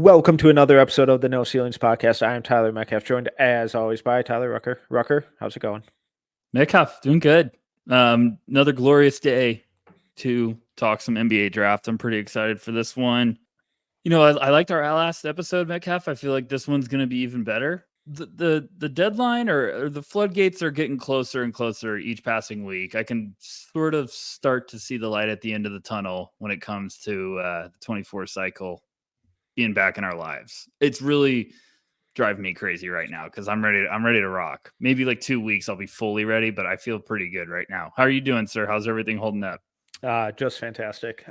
Welcome to another episode of the No Ceilings Podcast. I am Tyler Metcalf, joined as always by Tyler Rucker. Rucker, how's it going? Metcalf, doing good. Another glorious day to talk some NBA draft. I'm pretty excited for this one. You know, I liked our last episode, Metcalf. I feel like this one's going to be even better. The deadline or the floodgates are getting closer and closer each passing week. I can sort of start to see the light at the end of the tunnel when it comes to the 24 cycle being back in our lives. It's really driving me crazy right now because I'm ready to rock. Maybe like 2 weeks I'll be fully ready, but I feel pretty good right now. How are you doing, sir? How's everything holding up? Just fantastic.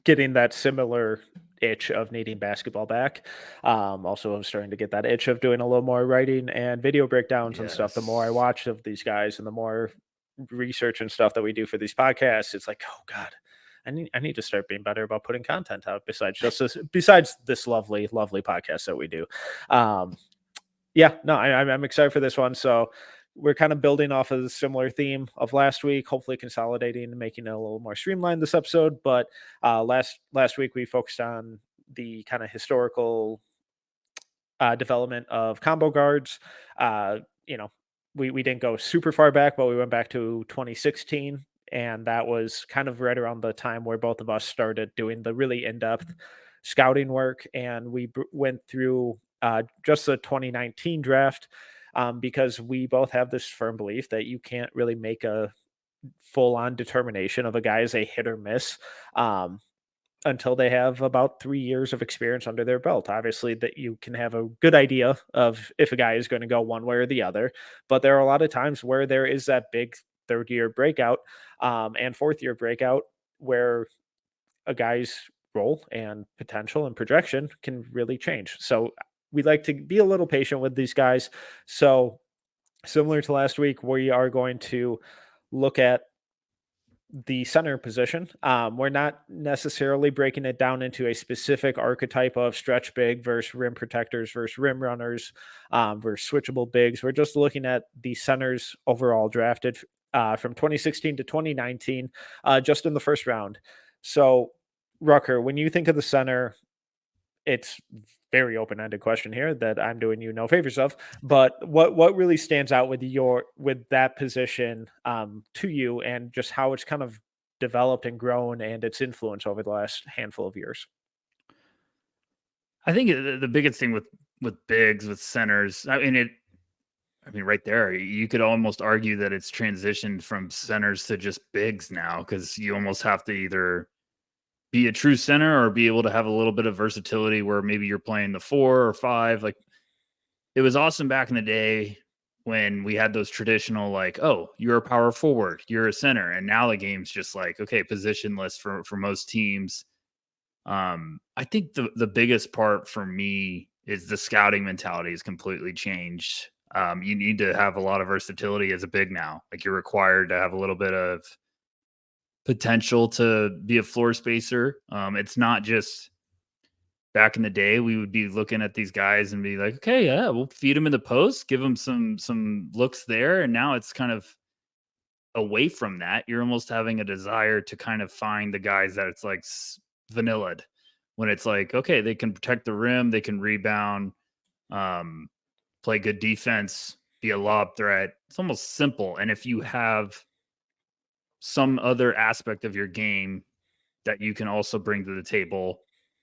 Getting that similar itch of needing basketball back. Also, I'm starting to get that itch of doing a little more writing and video breakdowns and stuff. The more I watch of these guys and the more research and stuff that we do for these podcasts, it's like, oh God, I need to start being better about putting content out besides this lovely podcast that we do. I'm excited for this one. So we're kind of building off of the similar theme of last week, hopefully consolidating and making it a little more streamlined this episode. But last week we focused on the kind of historical development of combo guards. We didn't go super far back, but we went back to 2016. And that was kind of right around the time where both of us started doing the really in-depth scouting work. And we went through just the 2019 draft because we both have this firm belief that you can't really make a full-on determination of a guy as a hit or miss until they have about 3 years of experience under their belt. Obviously, that you can have a good idea of if a guy is going to go one way or the other, but there are a lot of times where there is that big third-year breakout and fourth-year breakout where a guy's role and potential and projection can really change. So we like to be a little patient with these guys. So similar to last week, we are going to look at the center position. We're not necessarily breaking it down into a specific archetype of stretch big versus rim protectors versus rim runners versus switchable bigs. We're just looking at the centers overall drafted from 2016 to 2019, just in the first round. So, Rucker, when you think of the center, it's very open-ended question here that I'm doing you no favors of, but what really stands out with that position to you, and just how it's kind of developed and grown and its influence over the last handful of years? I think the biggest thing with bigs, with centers, right there, you could almost argue that it's transitioned from centers to just bigs now, because you almost have to either be a true center or be able to have a little bit of versatility where maybe you're playing the 4 or 5. Like, it was awesome back in the day when we had those traditional, like, oh, you're a power forward, you're a center. And now the game's just like, okay, positionless for most teams. I think the biggest part for me is the scouting mentality has completely changed. You need to have a lot of versatility as a big now. Like, you're required to have a little bit of potential to be a floor spacer. It's not just back in the day, we would be looking at these guys and be like, okay, yeah, we'll feed them in the post, give them some looks there. And now it's kind of away from that. You're almost having a desire to kind of find the guys that it's like vanilla'd, when it's like, okay, they can protect the rim, they can rebound, play good defense, be a lob threat. It's almost simple. And if you have some other aspect of your game that you can also bring to the table,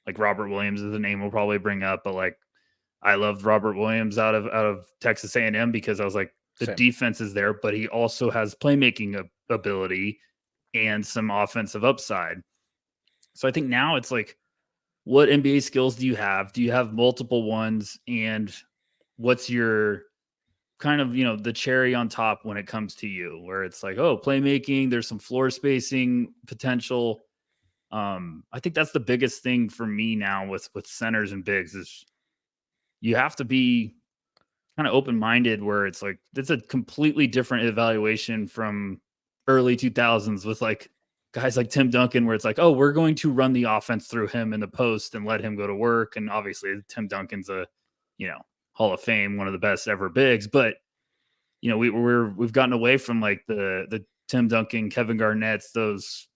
like Robert Williams is a name we'll probably bring up, but like, I loved Robert Williams out of Texas A&M because I was like, the Same. defense is there, but he also has playmaking ability and some offensive upside. So I think now it's like, what NBA skills do you have? Do you have multiple ones? And what's your kind of, the cherry on top when it comes to you, where it's like, oh, playmaking, there's some floor spacing potential. I think that's the biggest thing for me now with centers and bigs is you have to be kind of open-minded, where it's like, it's a completely different evaluation from early 2000s with like guys like Tim Duncan, where it's like, oh, we're going to run the offense through him in the post and let him go to work. And obviously Tim Duncan's a, Hall of Fame, one of the best ever bigs, but we've gotten away from like the Tim Duncan, Kevin Garnett's, those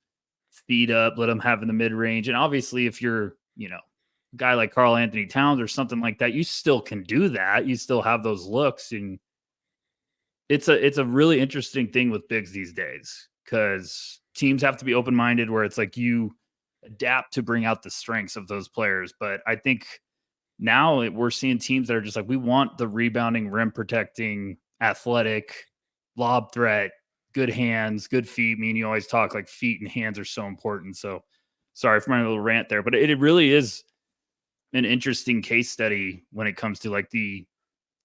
speed up, let them have in the mid range. And obviously if you're, guy like Karl Anthony Towns or something like that, you still can do that. You still have those looks, and it's a really interesting thing with bigs these days because teams have to be open minded where it's like you adapt to bring out the strengths of those players. But I think now we're seeing teams that are just like, we want the rebounding, rim protecting, athletic, lob threat, good hands, good feet. I mean, you always talk like feet and hands are so important. So sorry for my little rant there, but it really is an interesting case study when it comes to like the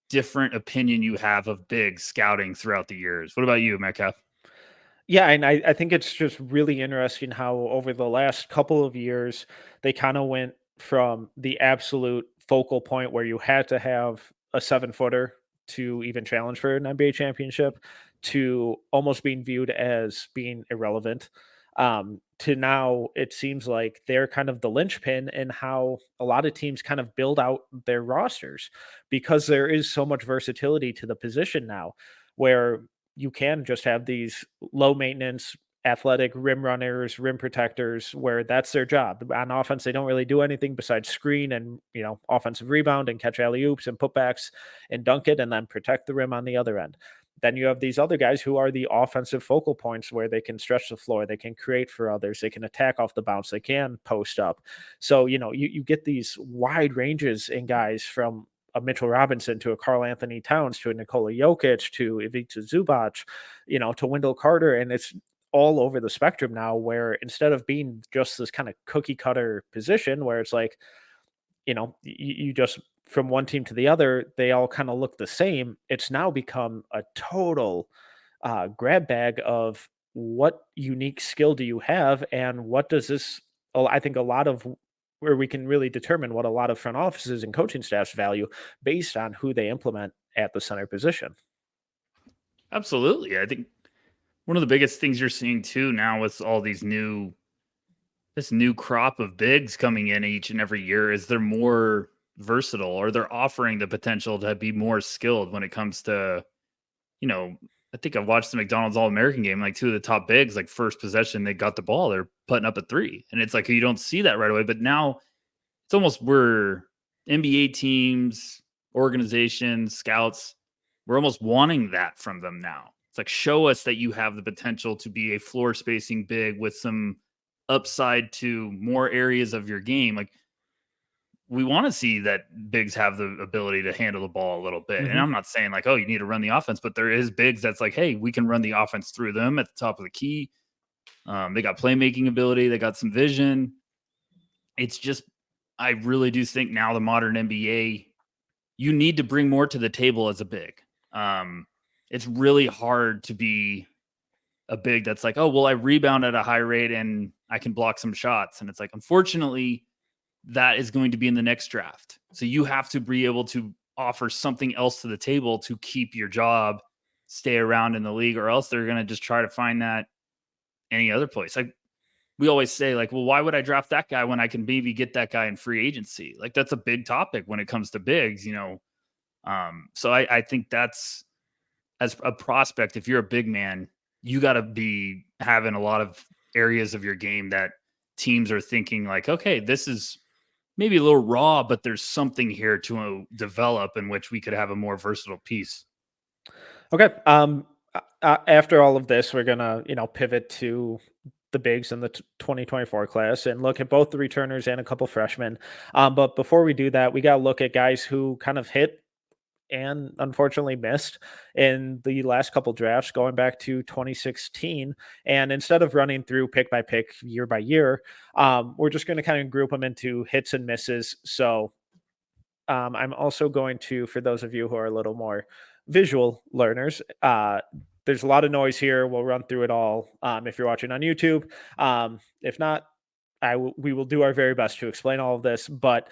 different opinion you have of big scouting throughout the years. What about you, Metcalf? Yeah, and I think it's just really interesting how over the last couple of years they kind of went from the absolute focal point where you had to have a 7 footer to even challenge for an NBA championship to almost being viewed as being irrelevant. To now it seems like they're kind of the linchpin in how a lot of teams kind of build out their rosters because there is so much versatility to the position now where you can just have these low maintenance athletic rim runners, rim protectors where that's their job. On offense, they don't really do anything besides screen and, offensive rebound and catch alley oops and putbacks and dunk it and then protect the rim on the other end. Then you have these other guys who are the offensive focal points where they can stretch the floor, they can create for others, they can attack off the bounce, they can post up. So, you get these wide ranges in guys from a Mitchell Robinson to a Karl Anthony Towns to a Nikola Jokic to Ivica Zubac, to Wendell Carter. And it's all over the spectrum now where instead of being just this kind of cookie cutter position where it's like, you just from one team to the other, they all kind of look the same. It's now become a total grab bag of what unique skill do you have and what does this, I think a lot of where we can really determine what a lot of front offices and coaching staffs value based on who they implement at the center position. Absolutely. I think one of the biggest things you're seeing too now with all these this new crop of bigs coming in each and every year is they're more versatile or they're offering the potential to be more skilled when it comes to, you know, I think I watched the McDonald's All American game, like two of the top bigs, like first possession, they got the ball, they're putting up a three. And it's like you don't see that right away. But now it's almost we're NBA teams, organizations, scouts, we're almost wanting that from them now. It's like show us that you have the potential to be a floor spacing big with some upside to more areas of your game. Like we want to see that bigs have the ability to handle the ball a little bit. And Hmm. I'm not saying like, oh, you need to run the offense, but there is bigs that's like, hey, we can run the offense through them at the top of the key. They got playmaking ability, they got some vision. It's just, I really do think now the modern NBA, you need to bring more to the table as a big. It's really hard to be a big that's like, oh, well, I rebound at a high rate and I can block some shots. And it's like, unfortunately, that is going to be in the next draft. So you have to be able to offer something else to the table to keep your job, stay around in the league, or else they're going to just try to find that any other place. Like we always say, like, well, why would I draft that guy when I can maybe get that guy in free agency? Like that's a big topic when it comes to bigs, you know. So I think that's as a prospect, if you're a big man, you got to be having a lot of areas of your game that teams are thinking like, okay, this is maybe a little raw, but there's something here to develop in which we could have a more versatile piece. Okay. After all of this, we're gonna pivot to the bigs in the 2024 class and look at both the returners and a couple freshmen. But before we do that, we got to look at guys who kind of hit and unfortunately missed in the last couple drafts going back to 2016. And instead of running through pick by pick, year by year, we're just going to kind of group them into hits and misses. So I'm also going to, for those of you who are a little more visual learners, there's a lot of noise here. We'll run through it all if you're watching on YouTube. If not, we will do our very best to explain all of this. But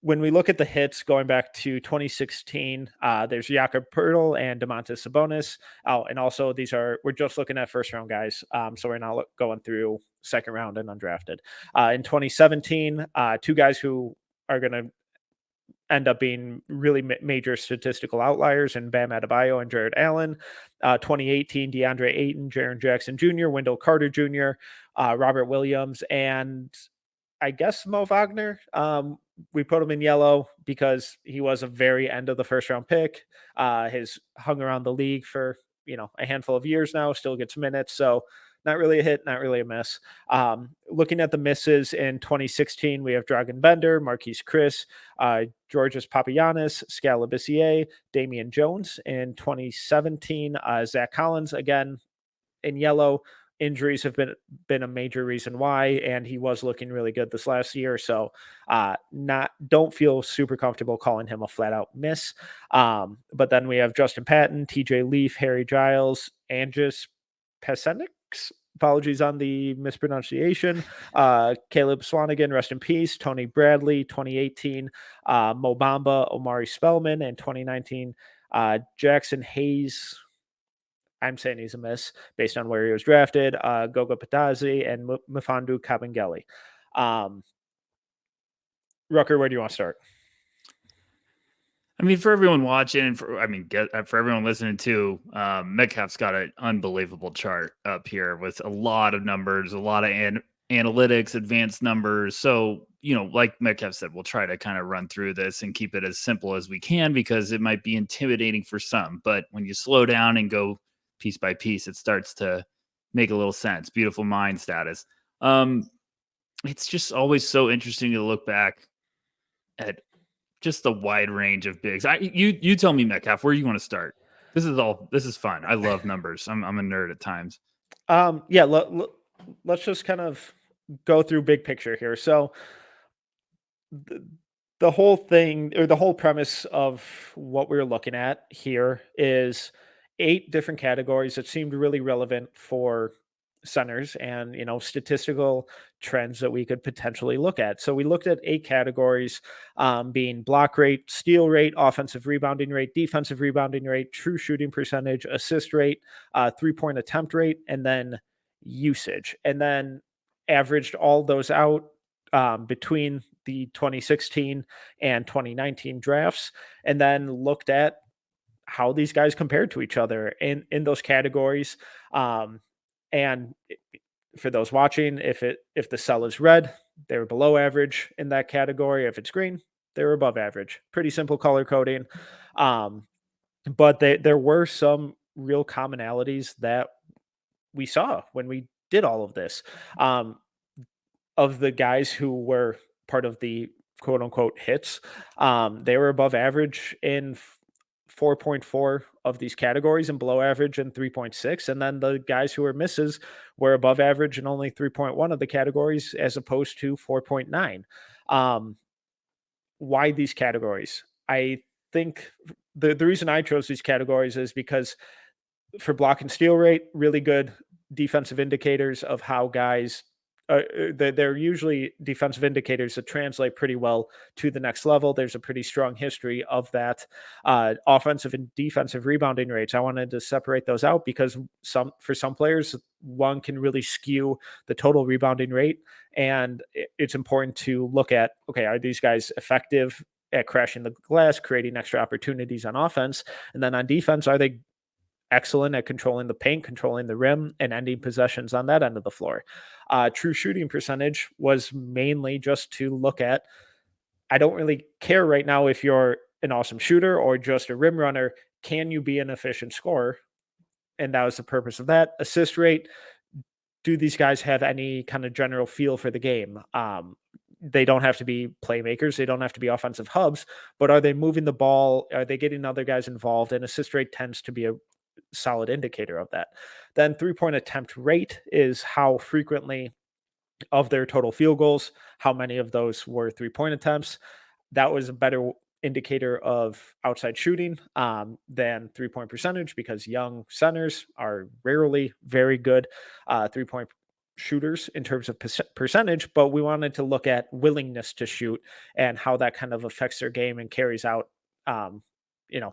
when we look at the hits going back to 2016, there's Jakob Pertl and Domantas Sabonis. Oh, and also we're just looking at first round guys. So we're not going through second round and undrafted. In 2017, two guys who are going to end up being really major statistical outliers in Bam Adebayo and Jared Allen. 2018, DeAndre Ayton, Jaren Jackson Jr., Wendell Carter Jr., Robert Williams, and I guess Mo Wagner. We put him in yellow because he was a very end of the first round pick. Has hung around the league for a handful of years now. Still gets minutes, so not really a hit, not really a miss. Looking at the misses in 2016, we have Dragan Bender, Marquise Chris, Georges Papagiannis, Scalabissier, Damian Jones. In 2017, Zach Collins again in yellow. Injuries have been a major reason why, and he was looking really good this last year. So, not don't feel super comfortable calling him a flat out miss. But then we have Justin Patton, T.J. Leaf, Harry Giles, Angus Pesenix. Apologies on the mispronunciation. Caleb Swanigan, rest in peace. Tony Bradley, 2018. Mo Bamba, Omari Spellman, and 2019. Jackson Hayes, I'm saying he's a miss based on where he was drafted. Goga Patazi and Mfandu Kabengele. Rucker, where do you want to start? I mean, for everyone watching, and for everyone listening too, Metcalf's got an unbelievable chart up here with a lot of numbers, a lot of analytics, advanced numbers. So, like Metcalf said, we'll try to kind of run through this and keep it as simple as we can because it might be intimidating for some. But when you slow down and go piece by piece, it starts to make a little sense. Beautiful mind status. It's just always so interesting to look back at just the wide range of bigs. You tell me, Metcalf, where you want to start? This is fun. I love numbers. I'm a nerd at times. Yeah, let's just kind of go through big picture here. So the whole thing, or the whole premise of what we're looking at here, is 8 different categories that seemed really relevant for centers and statistical trends that we could potentially look at. So we looked at 8 categories, being block rate, steal rate, offensive rebounding rate, defensive rebounding rate, true shooting percentage, assist rate, 3-point attempt rate, and then usage, and then averaged all those out between the 2016 and 2019 drafts, and then looked at how these guys compared to each other in those categories. And for those watching, if the cell is red, they're below average in that category. If it's green, they're above average. Pretty simple color coding. But there were some real commonalities that we saw when we did all of this. Of the guys who were part of the quote unquote hits, they were above average in 4.4 of these categories and below average in 3.6. And then the guys who were misses were above average in only 3.1 of the categories as opposed to 4.9. Why these categories? I think the reason I chose these categories is because for block and steal rate, really good defensive indicators of how guys they're usually defensive indicators that translate pretty well to the next level. There's a pretty strong history of that. Offensive and defensive rebounding rates, I wanted to separate those out because for some players, one can really skew the total rebounding rate, and it's important to look at, okay, are these guys effective at crashing the glass, creating extra opportunities on offense, and then on defense, are they excellent at controlling the paint, controlling the rim, and ending possessions on that end of the floor. True shooting percentage was mainly just to look at, I don't really care right now if you're an awesome shooter or just a rim runner. Can you be an efficient scorer? And that was the purpose of that. Assist rate, do these guys have any kind of general feel for the game? They don't have to be playmakers. They don't have to be offensive hubs, but are they moving the ball? Are they getting other guys involved? And assist rate tends to be a solid indicator of that. Then 3-point attempt rate is how frequently of their total field goals, how many of those were 3-point attempts. That was a better indicator of outside shooting than 3-point percentage because young centers are rarely very good 3-point shooters in terms of percentage, but we wanted to look at willingness to shoot and how that kind of affects their game and carries out you know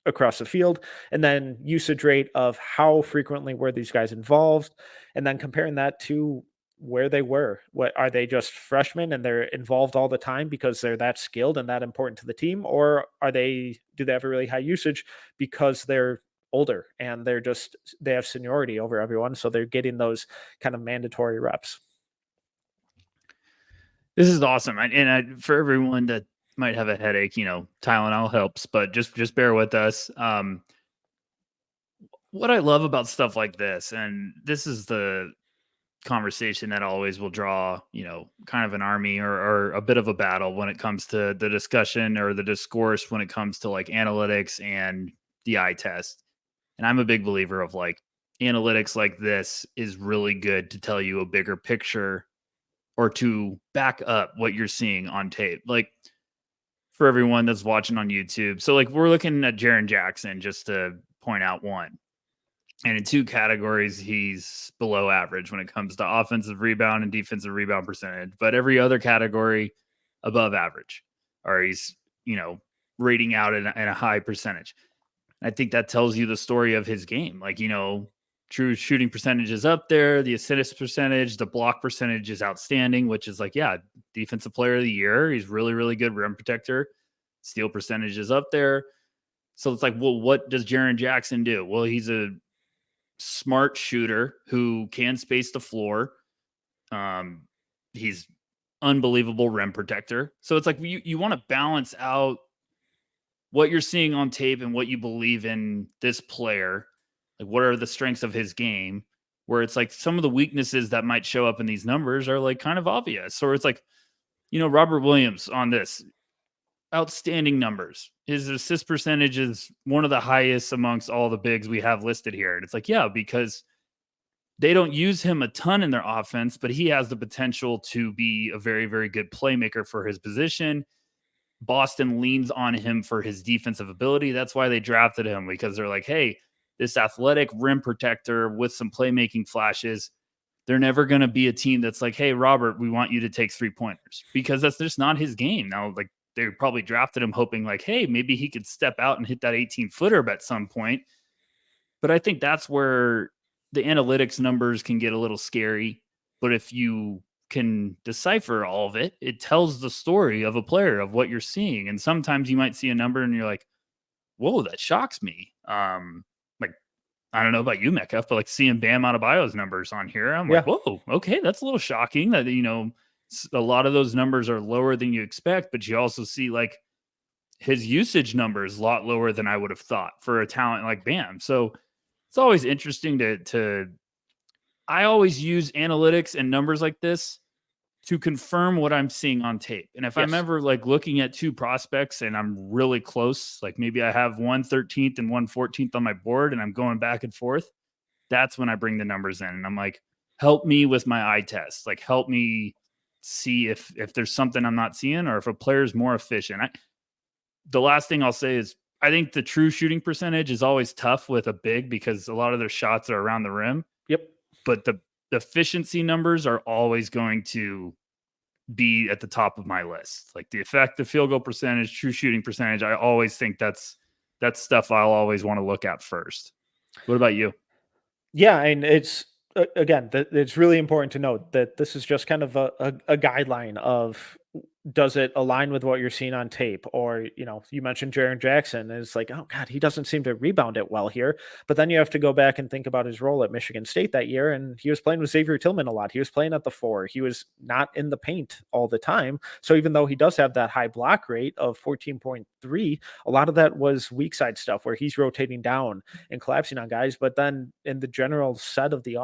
across the field, and then usage rate of how frequently were these guys involved, and then comparing that to where they were. What are they, just freshmen and they're involved all the time because they're that skilled and that important to the team, or do they have a really high usage because they're older and they have seniority over everyone, so they're getting those kind of mandatory reps. This is awesome. For everyone that might have a headache, Tylenol helps, but just bear with us. What I love about stuff like this, and this is the conversation that always will draw, kind of an army or a bit of a battle when it comes to the discussion or the discourse when it comes to like analytics and the eye test. And I'm a big believer of like analytics like this is really good to tell you a bigger picture or to back up what you're seeing on tape. Like for everyone that's watching on YouTube. So like we're looking at Jaren Jackson just to point out one. And in two categories, he's below average when it comes to offensive rebound and defensive rebound percentage. But every other category, above average, or he's, rating out in a high percentage. I think that tells you the story of his game. Like, true shooting percentage is up there, the assist percentage, the block percentage is outstanding, which is like, yeah, defensive player of the year. He's really, really good rim protector. Steal percentage is up there. So it's like, well, what does Jaren Jackson do? Well, he's a smart shooter who can space the floor. He's unbelievable rim protector. So it's like you want to balance out what you're seeing on tape and what you believe in this player. Like, what are the strengths of his game? Where it's like some of the weaknesses that might show up in these numbers are like kind of obvious. Or it's like, Robert Williams on this, outstanding numbers. His assist percentage is one of the highest amongst all the bigs we have listed here. And it's like, yeah, because they don't use him a ton in their offense, but he has the potential to be a very, very good playmaker for his position. Boston leans on him for his defensive ability. That's why they drafted him, because they're like, hey, this athletic rim protector with some playmaking flashes, they're never going to be a team that's like, hey, Robert, we want you to take 3-pointers, because that's just not his game. Now, like, they probably drafted him hoping like, hey, maybe he could step out and hit that 18-footer at some point. But I think that's where the analytics numbers can get a little scary. But if you can decipher all of it, it tells the story of a player, of what you're seeing. And sometimes you might see a number and you're like, whoa, that shocks me. Like, I don't know about you, Metcalf, but like seeing Bam Adebayo's numbers on here, I'm like, whoa, okay, that's a little shocking that, a lot of those numbers are lower than you expect, but you also see like his usage numbers a lot lower than I would have thought for a talent like Bam. So it's always interesting to I always use analytics and numbers like this to confirm what I'm seeing on tape. And if I'm ever like looking at two prospects and I'm really close, like maybe I have 113th and 114th on my board and I'm going back and forth, that's when I bring the numbers in and I'm like, help me with my eye test. Like, help me see if there's something I'm not seeing, or if a player's more efficient. The last thing I'll say is I think the true shooting percentage is always tough with a big, because a lot of their shots are around the rim. Yep. But the efficiency numbers are always going to be at the top of my list. Like the effective field goal percentage, true shooting percentage, I always think that's stuff I'll always want to look at first. What about you? Yeah, and it's again, it's really important to note that this is just kind of a guideline of, does it align with what you're seeing on tape? Or, you mentioned Jaren Jackson, and it's like, oh God, he doesn't seem to rebound it well here. But then you have to go back and think about his role at Michigan State that year, and he was playing with Xavier Tillman a lot. He was playing at the 4. He was not in the paint all the time. So even though he does have that high block rate of 14.3, a lot of that was weak side stuff where he's rotating down and collapsing on guys. But then in the general set of the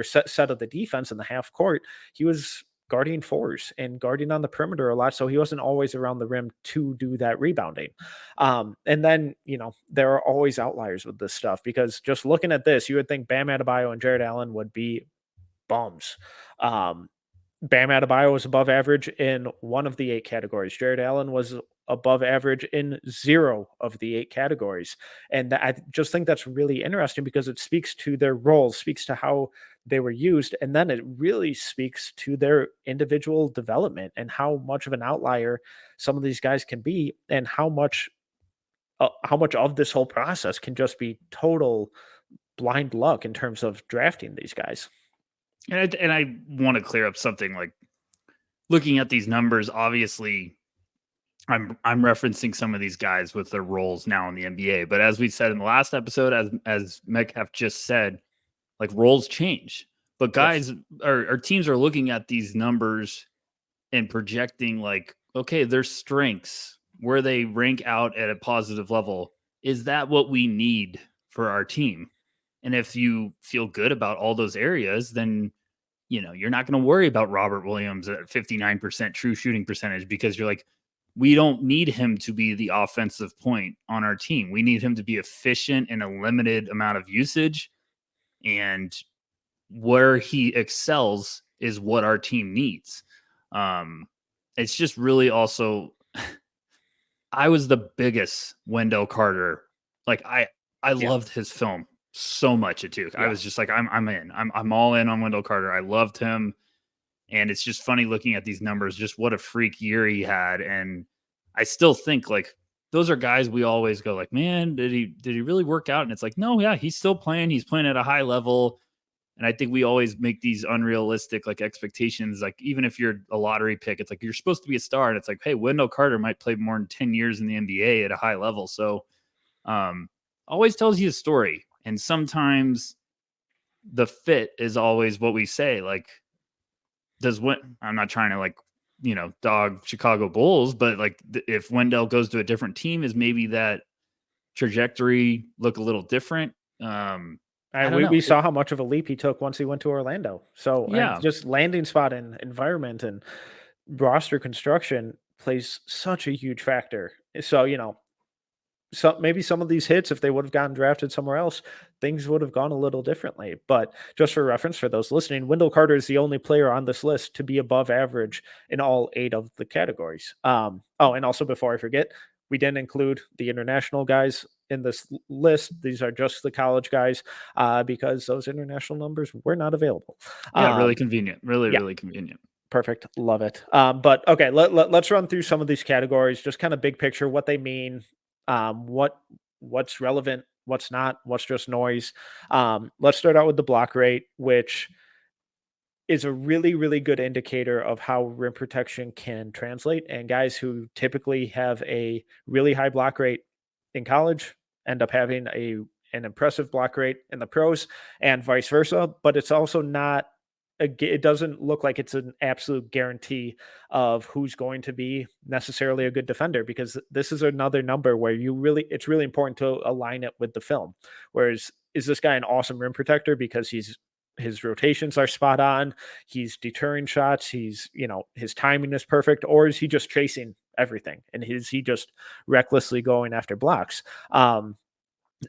set of the defense in the half court, he was guarding 4s and guarding on the perimeter a lot. So he wasn't always around the rim to do that rebounding. And then, there are always outliers with this stuff, because just looking at this, you would think Bam Adebayo and Jared Allen would be bums. Bam Adebayo was above average in one of the 8 categories. Jared Allen was above average in 0 of the 8 categories. And I just think that's really interesting, because it speaks to their roles, speaks to how they were used. And then it really speaks to their individual development and how much of an outlier some of these guys can be, and how much of this whole process can just be total blind luck in terms of drafting these guys. And I want to clear up something. Like, looking at these numbers, obviously I'm referencing some of these guys with their roles now in the NBA. But as we said in the last episode, as Metcalf just said, like, roles change. But guys, our teams are looking at these numbers and projecting like, okay, their strengths, where they rank out at a positive level. Is that what we need for our team? And if you feel good about all those areas, then you're not going to worry about Robert Williams at 59% true shooting percentage, because you're like, we don't need him to be the offensive point on our team. We need him to be efficient in a limited amount of usage. And where he excels is what our team needs. It's just really also, I was the biggest Wendell Carter. Like I loved his film so much at Duke. I was just like, I'm in. I'm all in on Wendell Carter. I loved him. And it's just funny looking at these numbers, just what a freak year he had. And I still think like those are guys we always go like, man, did he really work out? And it's like, no, yeah, he's still playing. He's playing at a high level. And I think we always make these unrealistic like expectations. Like even if you're a lottery pick, it's like you're supposed to be a star. And it's like, hey, Wendell Carter might play more than 10 years in the NBA at a high level. So always tells you a story. And sometimes the fit is always what we say. Like, I'm not trying to like, dog Chicago Bulls, but like if Wendell goes to a different team, is maybe that trajectory look a little different? I don't know. We saw how much of a leap he took once he went to Orlando. So Yeah. just landing spot and environment and roster construction plays such a huge factor. So, maybe some of these hits, if they would have gotten drafted somewhere else, things would have gone a little differently. But just for reference for those listening, Wendell Carter is the only player on this list to be above average in all 8 of the categories. And also before I forget, we didn't include the international guys in this list. These are just the college guys because those international numbers were not available. Yeah, really convenient. Really convenient. Perfect. Love it. But okay, let's run through some of these categories, just kind of big picture, what they mean, what's relevant, what's not, what's just noise. Let's start out with the block rate, which is a really, really good indicator of how rim protection can translate. And guys who typically have a really high block rate in college end up having an impressive block rate in the pros, and vice versa. But it's also not it doesn't look like it's an absolute guarantee of who's going to be necessarily a good defender, because this is another number where it's really important to align it with the film. Whereas, is this guy an awesome rim protector because his rotations are spot on, he's deterring shots, his timing is perfect, or is he just chasing everything and is he just recklessly going after blocks?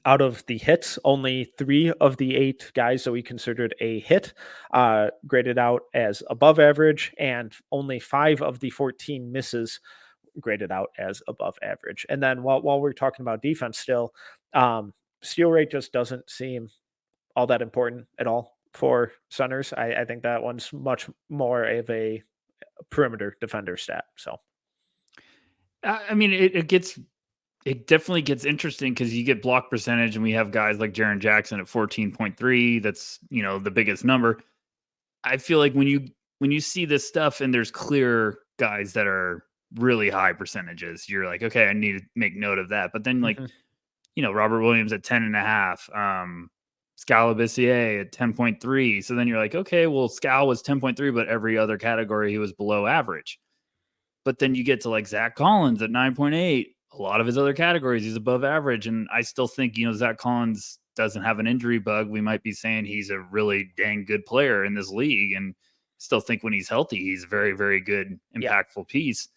Out of the hits, only 3 of the 8 guys that we considered a hit graded out as above average, and only 5 of the 14 misses graded out as above average. And then while we're talking about defense still, steal rate just doesn't seem all that important at all for centers. I think that one's much more of a perimeter defender stat. So, I mean, it definitely gets interesting because you get block percentage, and we have guys like Jaren Jackson at 14.3. That's, the biggest number. I feel like when you see this stuff and there's clear guys that are really high percentages, you're like, okay, I need to make note of that. But then like, Robert Williams at 10.5, Skal Labissiere at 10.3. So then you're like, okay, well, Skal was 10.3, but every other category he was below average. But then you get to like Zach Collins at 9.8. A lot of his other categories, he's above average. And I still think, Zach Collins doesn't have an injury bug. We might be saying he's a really dang good player in this league. And still think when he's healthy, he's a very, very good, impactful piece.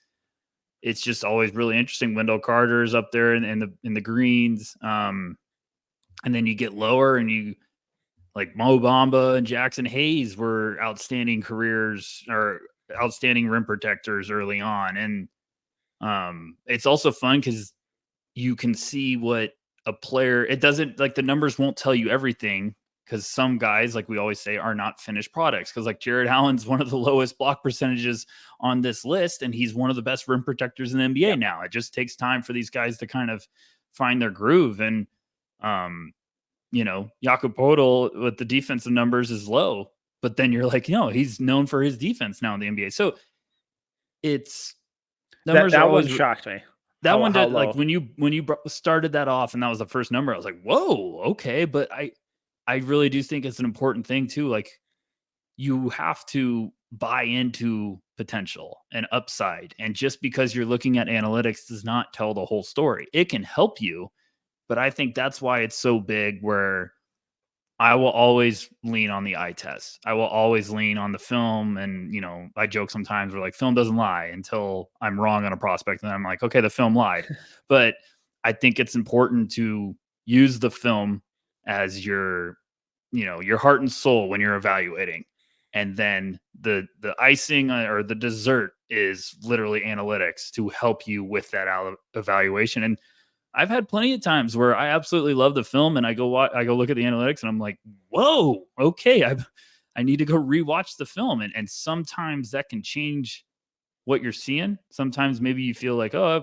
It's just always really interesting. Wendell Carter's up there in the greens. And then you get lower and you like Mo Bamba and Jackson Hayes were outstanding careers or outstanding rim protectors early on. And it's also fun because you can see what a player, it doesn't like the numbers won't tell you everything, because some guys, like we always say, are not finished products. Because like Jared Allen's one of the lowest block percentages on this list, and he's one of the best rim protectors in the NBA now. It just takes time for these guys to kind of find their groove. And Jakob Poeltl with the defensive numbers is low, but then you're like, he's known for his defense now in the NBA. So it's numbers that always one shocked me. That one did, like when you started that off and that was the first number, I was like, whoa, okay. But I really do think it's an important thing too. Like you have to buy into potential and upside. And just because you're looking at analytics does not tell the whole story. It can help you, but I think that's why it's so big, where I will always lean on the eye test. I will always lean on the film. And, I joke sometimes where like film doesn't lie until I'm wrong on a prospect. And I'm like, okay, the film lied. But I think it's important to use the film as your heart and soul when you're evaluating. And then the icing or the dessert is literally analytics to help you with that evaluation. And I've had plenty of times where I absolutely love the film and I go look at the analytics and I'm like, whoa, okay, I need to go rewatch the film. And sometimes that can change what you're seeing. Sometimes maybe you feel like, oh,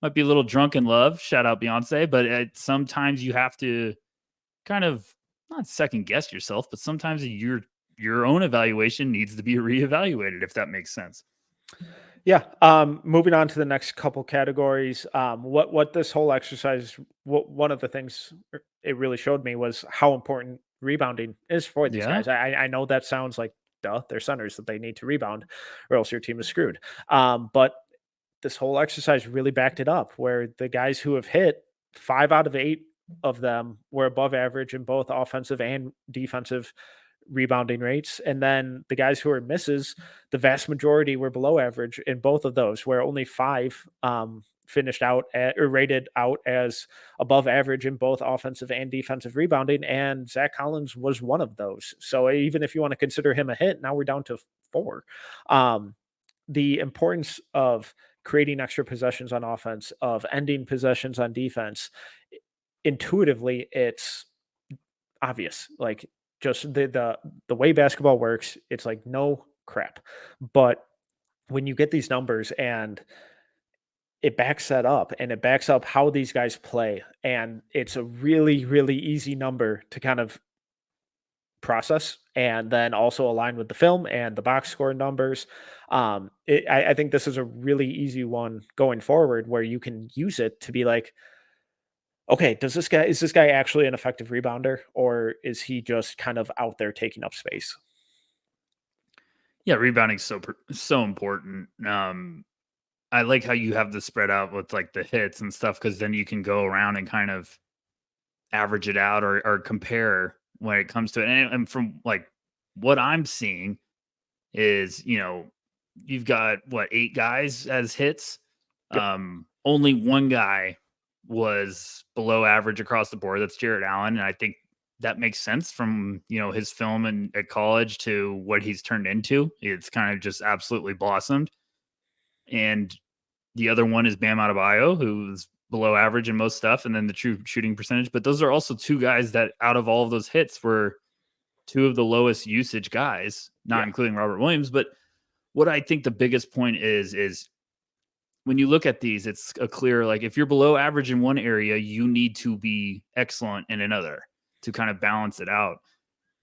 might be a little drunk in love. Shout out Beyonce. But sometimes you have to kind of not second guess yourself, but sometimes your own evaluation needs to be reevaluated, if that makes sense. Yeah. Moving on to the next couple categories. What this whole exercise, one of the things it really showed me was how important rebounding is for these Yeah. guys. I know that sounds like duh, they're centers that they need to rebound, or else your team is screwed. But this whole exercise really backed it up, where the guys who have hit 5 out of 8 of them were above average in both offensive and defensive rebounding rates. And then the guys who are misses, the vast majority were below average in both of those, where only 5 finished out or rated out as above average in both offensive and defensive rebounding. And Zach Collins was one of those. So even if you want to consider him a hit, now we're down to 4. The importance of creating extra possessions on offense, of ending possessions on defense, intuitively, it's obvious. Like, just the way basketball works, it's like no crap. But when you get these numbers and it backs that up and it backs up how these guys play, and it's a really, really easy number to kind of process and then also align with the film and the box score numbers. I think this is a really easy one going forward, where you can use it to be like, okay, is this guy actually an effective rebounder, or is he just kind of out there taking up space? Yeah, rebounding so important. I like how you have the spread out with like the hits and stuff, because then you can go around and kind of average it out or compare when it comes to it. And from like what I'm seeing is, you've got what, 8 guys as hits. Yep. Only one guy was below average across the board. That's Jared Allen. And I think that makes sense from, his film at college to what he's turned into. It's kind of just absolutely blossomed. And the other one is Bam Adebayo, who's below average in most stuff, and then the true shooting percentage. But those are also 2 guys that out of all of those hits were 2 of the lowest usage guys, not including Robert Williams. But what I think the biggest point is when you look at these, it's a clear, like, if you're below average in one area, you need to be excellent in another to kind of balance it out.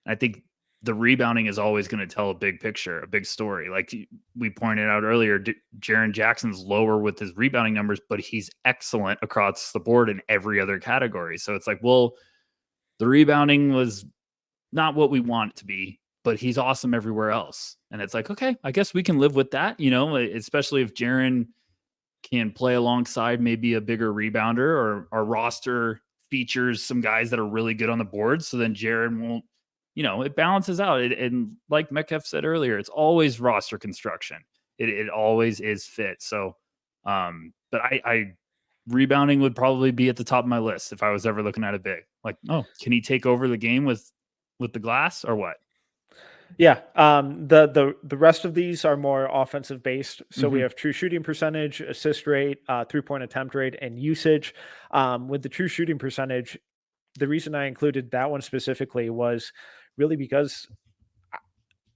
I think the rebounding is always going to tell a big picture, a big story. Like we pointed out earlier, Jaren Jackson's lower with his rebounding numbers, but he's excellent across the board in every other category. So it's like, well, the rebounding was not what we want it to be, but he's awesome everywhere else. And it's like, okay, I guess we can live with that, especially if Jaren can play alongside maybe a bigger rebounder, or our roster features some guys that are really good on the board. So then Jaren won't, it balances out. And like Metcalf said earlier, it's always roster construction. It always is fit. So, but I rebounding would probably be at the top of my list if I was ever looking at a big. Like, oh, can he take over the game with the glass or what? Yeah. The rest of these are more offensive based. So we have true shooting percentage, assist rate, 3-point attempt rate, and usage. With the true shooting percentage, the reason I included that one specifically was really because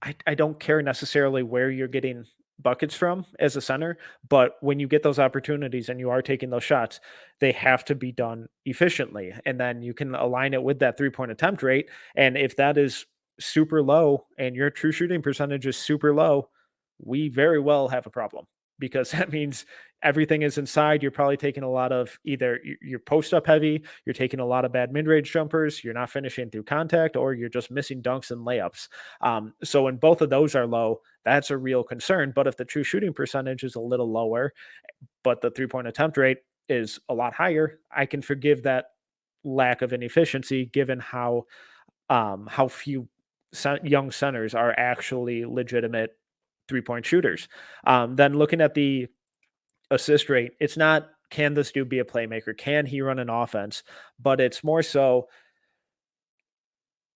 I don't care necessarily where you're getting buckets from as a center, but when you get those opportunities and you are taking those shots, they have to be done efficiently. And then you can align it with that 3-point attempt rate. And if that is super low and your true shooting percentage is super low, we very well have a problem. because that means everything is inside. You're probably taking a lot of either you're post up heavy, you're taking a lot of bad mid range jumpers, you're not finishing through contact, or you're just missing dunks and layups. So when both of those are low, that's a real concern. But if the true shooting percentage is a little lower, but the 3-point attempt rate is a lot higher, I can forgive that lack of inefficiency given how few young centers are actually legitimate 3-point shooters. Then looking at the assist rate, it's not can this dude be a playmaker? Can he run an offense? But it's more so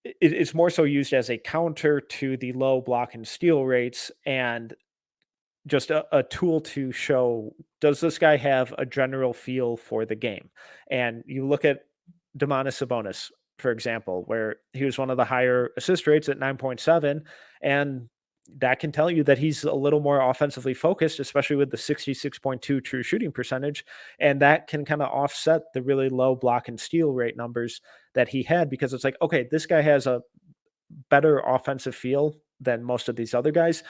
used as a counter to the low block and steal rates, and just a tool to show, does this guy have a general feel for the game? And you look at Domantas Sabonis, for example, where he was one of the higher assist rates at 9.7, and that can tell you that he's a little more offensively focused, especially with the 66.2 true shooting percentage. And that can kind of offset the really low block and steal rate numbers that he had, because it's like, okay, this guy has a better offensive feel than most of these other guys.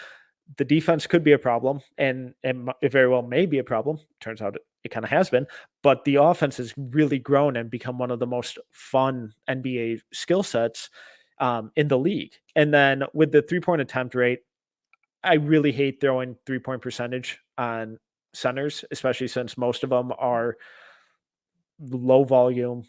The defense could be a problem, and it very well may be a problem. Turns out it kind of has been, but the offense has really grown and become one of the most fun NBA skill sets in the league. And then with the 3-point attempt rate, I really hate throwing 3-point percentage on centers, especially since most of them are low volume,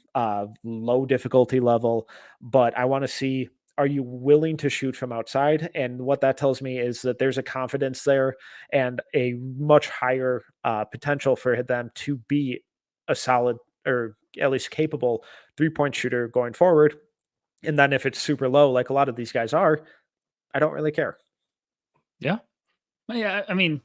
low difficulty level. But I want to see, are you willing to shoot from outside? And what that tells me is that there's a confidence there and a much higher potential for them to be a solid, or at least capable 3-point shooter going forward. And then if it's super low, like a lot of these guys are, I don't really care. Yeah. Yeah. I mean,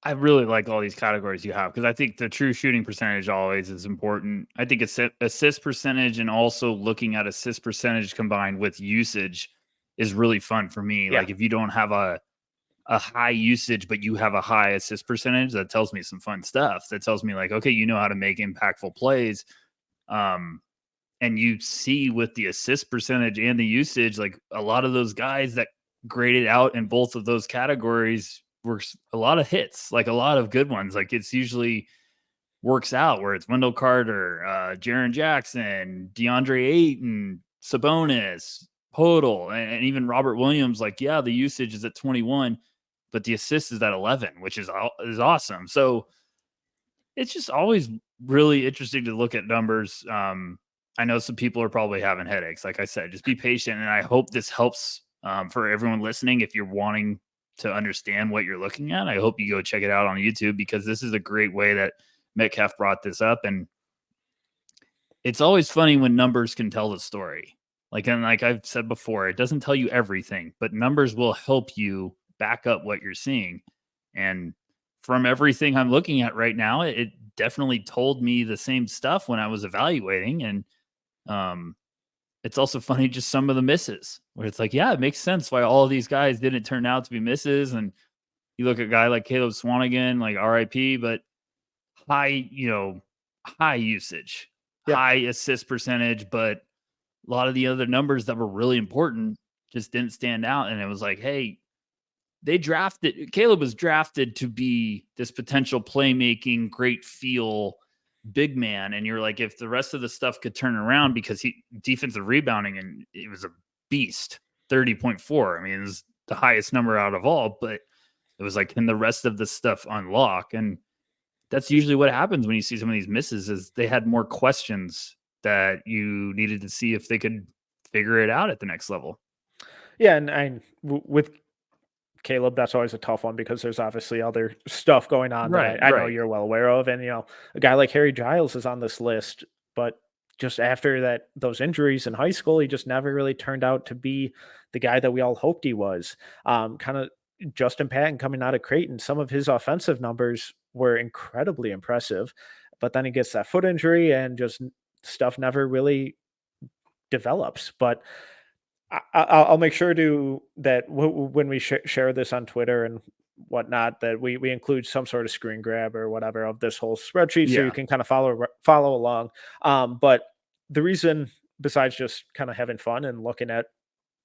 I really like all these categories you have because I think the true shooting percentage always is important. I think assist percentage and also looking at assist percentage combined with usage is really fun for me. Yeah. Like if you don't have a high usage, but you have a high assist percentage, that tells me some fun stuff. That tells me like, okay, you know how to make impactful plays. And you see with the assist percentage and the usage, like a lot of those guys that graded out in both of those categories were a lot of hits, like a lot of good ones. Like it's usually works out where it's Wendell Carter, Jaren Jackson, DeAndre Ayton, Sabonis, Podol, and even Robert Williams. Like, yeah, the usage is at 21, but the assist is at 11, which is awesome. So it's just always really interesting to look at numbers. I know some people are probably having headaches. Like I said, just be patient. And I hope this helps for everyone listening. If you're wanting to understand what you're looking at, I hope you go check it out on YouTube, because this is a great way that Metcalf brought this up. And it's always funny when numbers can tell the story. Like I've said before, it doesn't tell you everything, but numbers will help you back up what you're seeing. And from everything I'm looking at right now, it definitely told me the same stuff when I was evaluating. And it's also funny, just some of the misses where it's like, yeah, it makes sense why all of these guys didn't turn out to be misses. And you look at a guy like Caleb Swanigan, like RIP, but high usage, high assist percentage, but a lot of the other numbers that were really important just didn't stand out. And it was like, hey, Caleb was drafted to be this potential playmaking, great feel big man. And you're like, if the rest of the stuff could turn around, because he defensive rebounding, and it was a beast, 30.4. I mean, it was the highest number out of all, but it was like, can the rest of the stuff unlock? And that's usually what happens when you see some of these misses, is they had more questions that you needed to see if they could figure it out at the next level. Yeah. And with Caleb, that's always a tough one because there's obviously other stuff going on that I know you're well aware of. And, a guy like Harry Giles is on this list, but just after those injuries in high school, he just never really turned out to be the guy that we all hoped he was. Kind of Justin Patton coming out of Creighton, some of his offensive numbers were incredibly impressive, but then he gets that foot injury and just stuff never really develops. But I'll make sure that when we share this on Twitter and whatnot, that we include some sort of screen grab or whatever of this whole spreadsheet, so you can kind of follow along. But the reason, besides just kind of having fun and looking at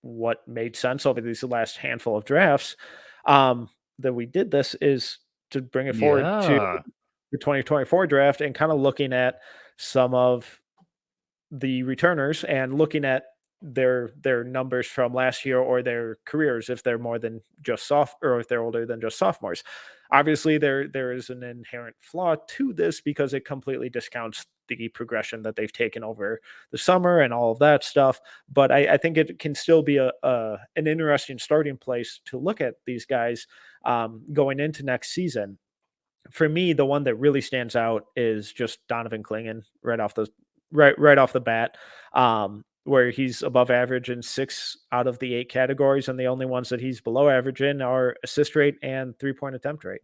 what made sense over these last handful of drafts, that we did this is to bring it forward to Yeah. the 2024 draft and kind of looking at some of the returners and looking at their numbers from last year or their careers if they're more than just soft or if they're older than just sophomores. Obviously, there is an inherent flaw to this because it completely discounts the progression that they've taken over the summer and all of that stuff. But I think it can still be a an interesting starting place to look at these guys going into next season. For me, the one that really stands out is just Donovan Clingan right off the bat, where he's above average in 6 out of the 8 categories, and the only ones that he's below average in are assist rate and three-point attempt rate.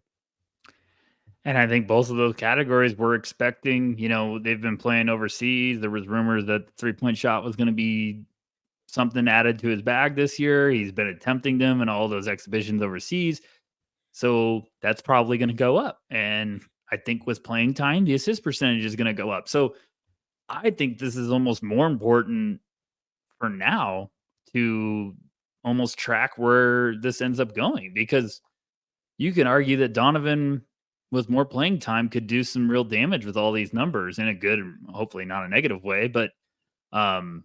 And I think both of those categories we're expecting, they've been playing overseas. There was rumors that the 3-point shot was going to be something added to his bag this year. He's been attempting them in all those exhibitions overseas. So that's probably going to go up. And I think with playing time, the assist percentage is going to go up. So I think this is almost more important for now to almost track where this ends up going, because you can argue that Donovan with more playing time could do some real damage with all these numbers in a good, hopefully not a negative way, but um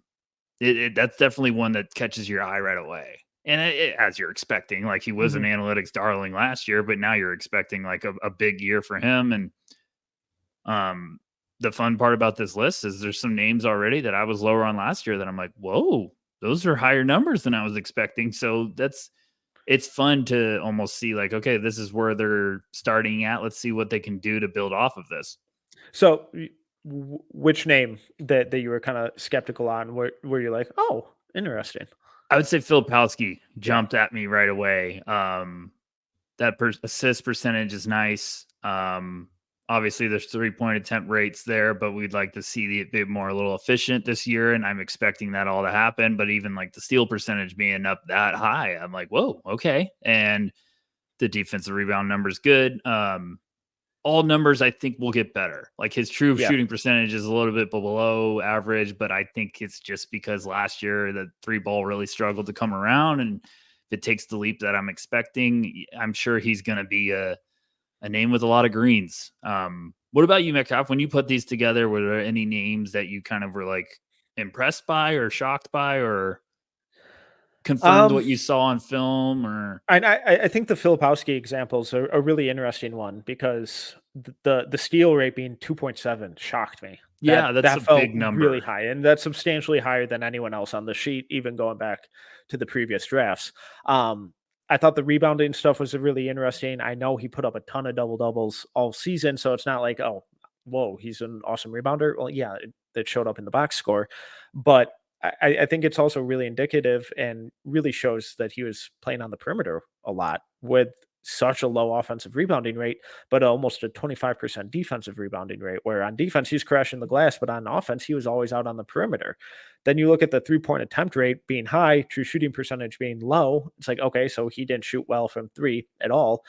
that's definitely one that catches your eye right away. And as you're expecting, like he was an Mhm. analytics darling last year, but now you're expecting like a big year for him. And um, the fun part about this list is there's some names already that I was lower on last year that I'm like, whoa, those are higher numbers than I was expecting. So it's fun to almost see like, okay, this is where they're starting at. Let's see what they can do to build off of this. So, which name that you were kind of skeptical on, where you're like, oh, interesting? I would say Filipowski Yeah. jumped at me right away. That assist percentage is nice. Obviously, there's 3-point attempt rates there, but we'd like to see it be more a little efficient this year, and I'm expecting that all to happen. But even like the steal percentage being up that high, I'm like, whoa, okay. And the defensive rebound numbers good. All numbers I think will get better. Like his true Yeah. shooting percentage is a little bit below average, but I think it's just because last year the 3 ball really struggled to come around. And if it takes the leap that I'm expecting, I'm sure he's going to be a name with a lot of greens. What about you, Metcalf? When you put these together, were there any names that you kind of were like impressed by or shocked by or confirmed Um, what you saw on film? Or I think the Filipowski example is a really interesting one because the steal rate being 2.7 shocked me. yeah, that's a That felt big really number. high, and that's substantially higher than anyone else on the sheet, even going back to the previous drafts. I thought the rebounding stuff was really interesting. I know he put up a ton of double doubles all season, so it's not like, oh, whoa, he's an awesome rebounder. Well, yeah, that showed up in the box score, but I think it's also really indicative and really shows that he was playing on the perimeter a lot with such a low offensive rebounding rate, but almost a 25% defensive rebounding rate, where on defense he's crashing the glass, but on offense he was always out on the perimeter. Then you look at the 3-point attempt rate being high, true shooting percentage being low. It's like, okay, so he didn't shoot well from three at all.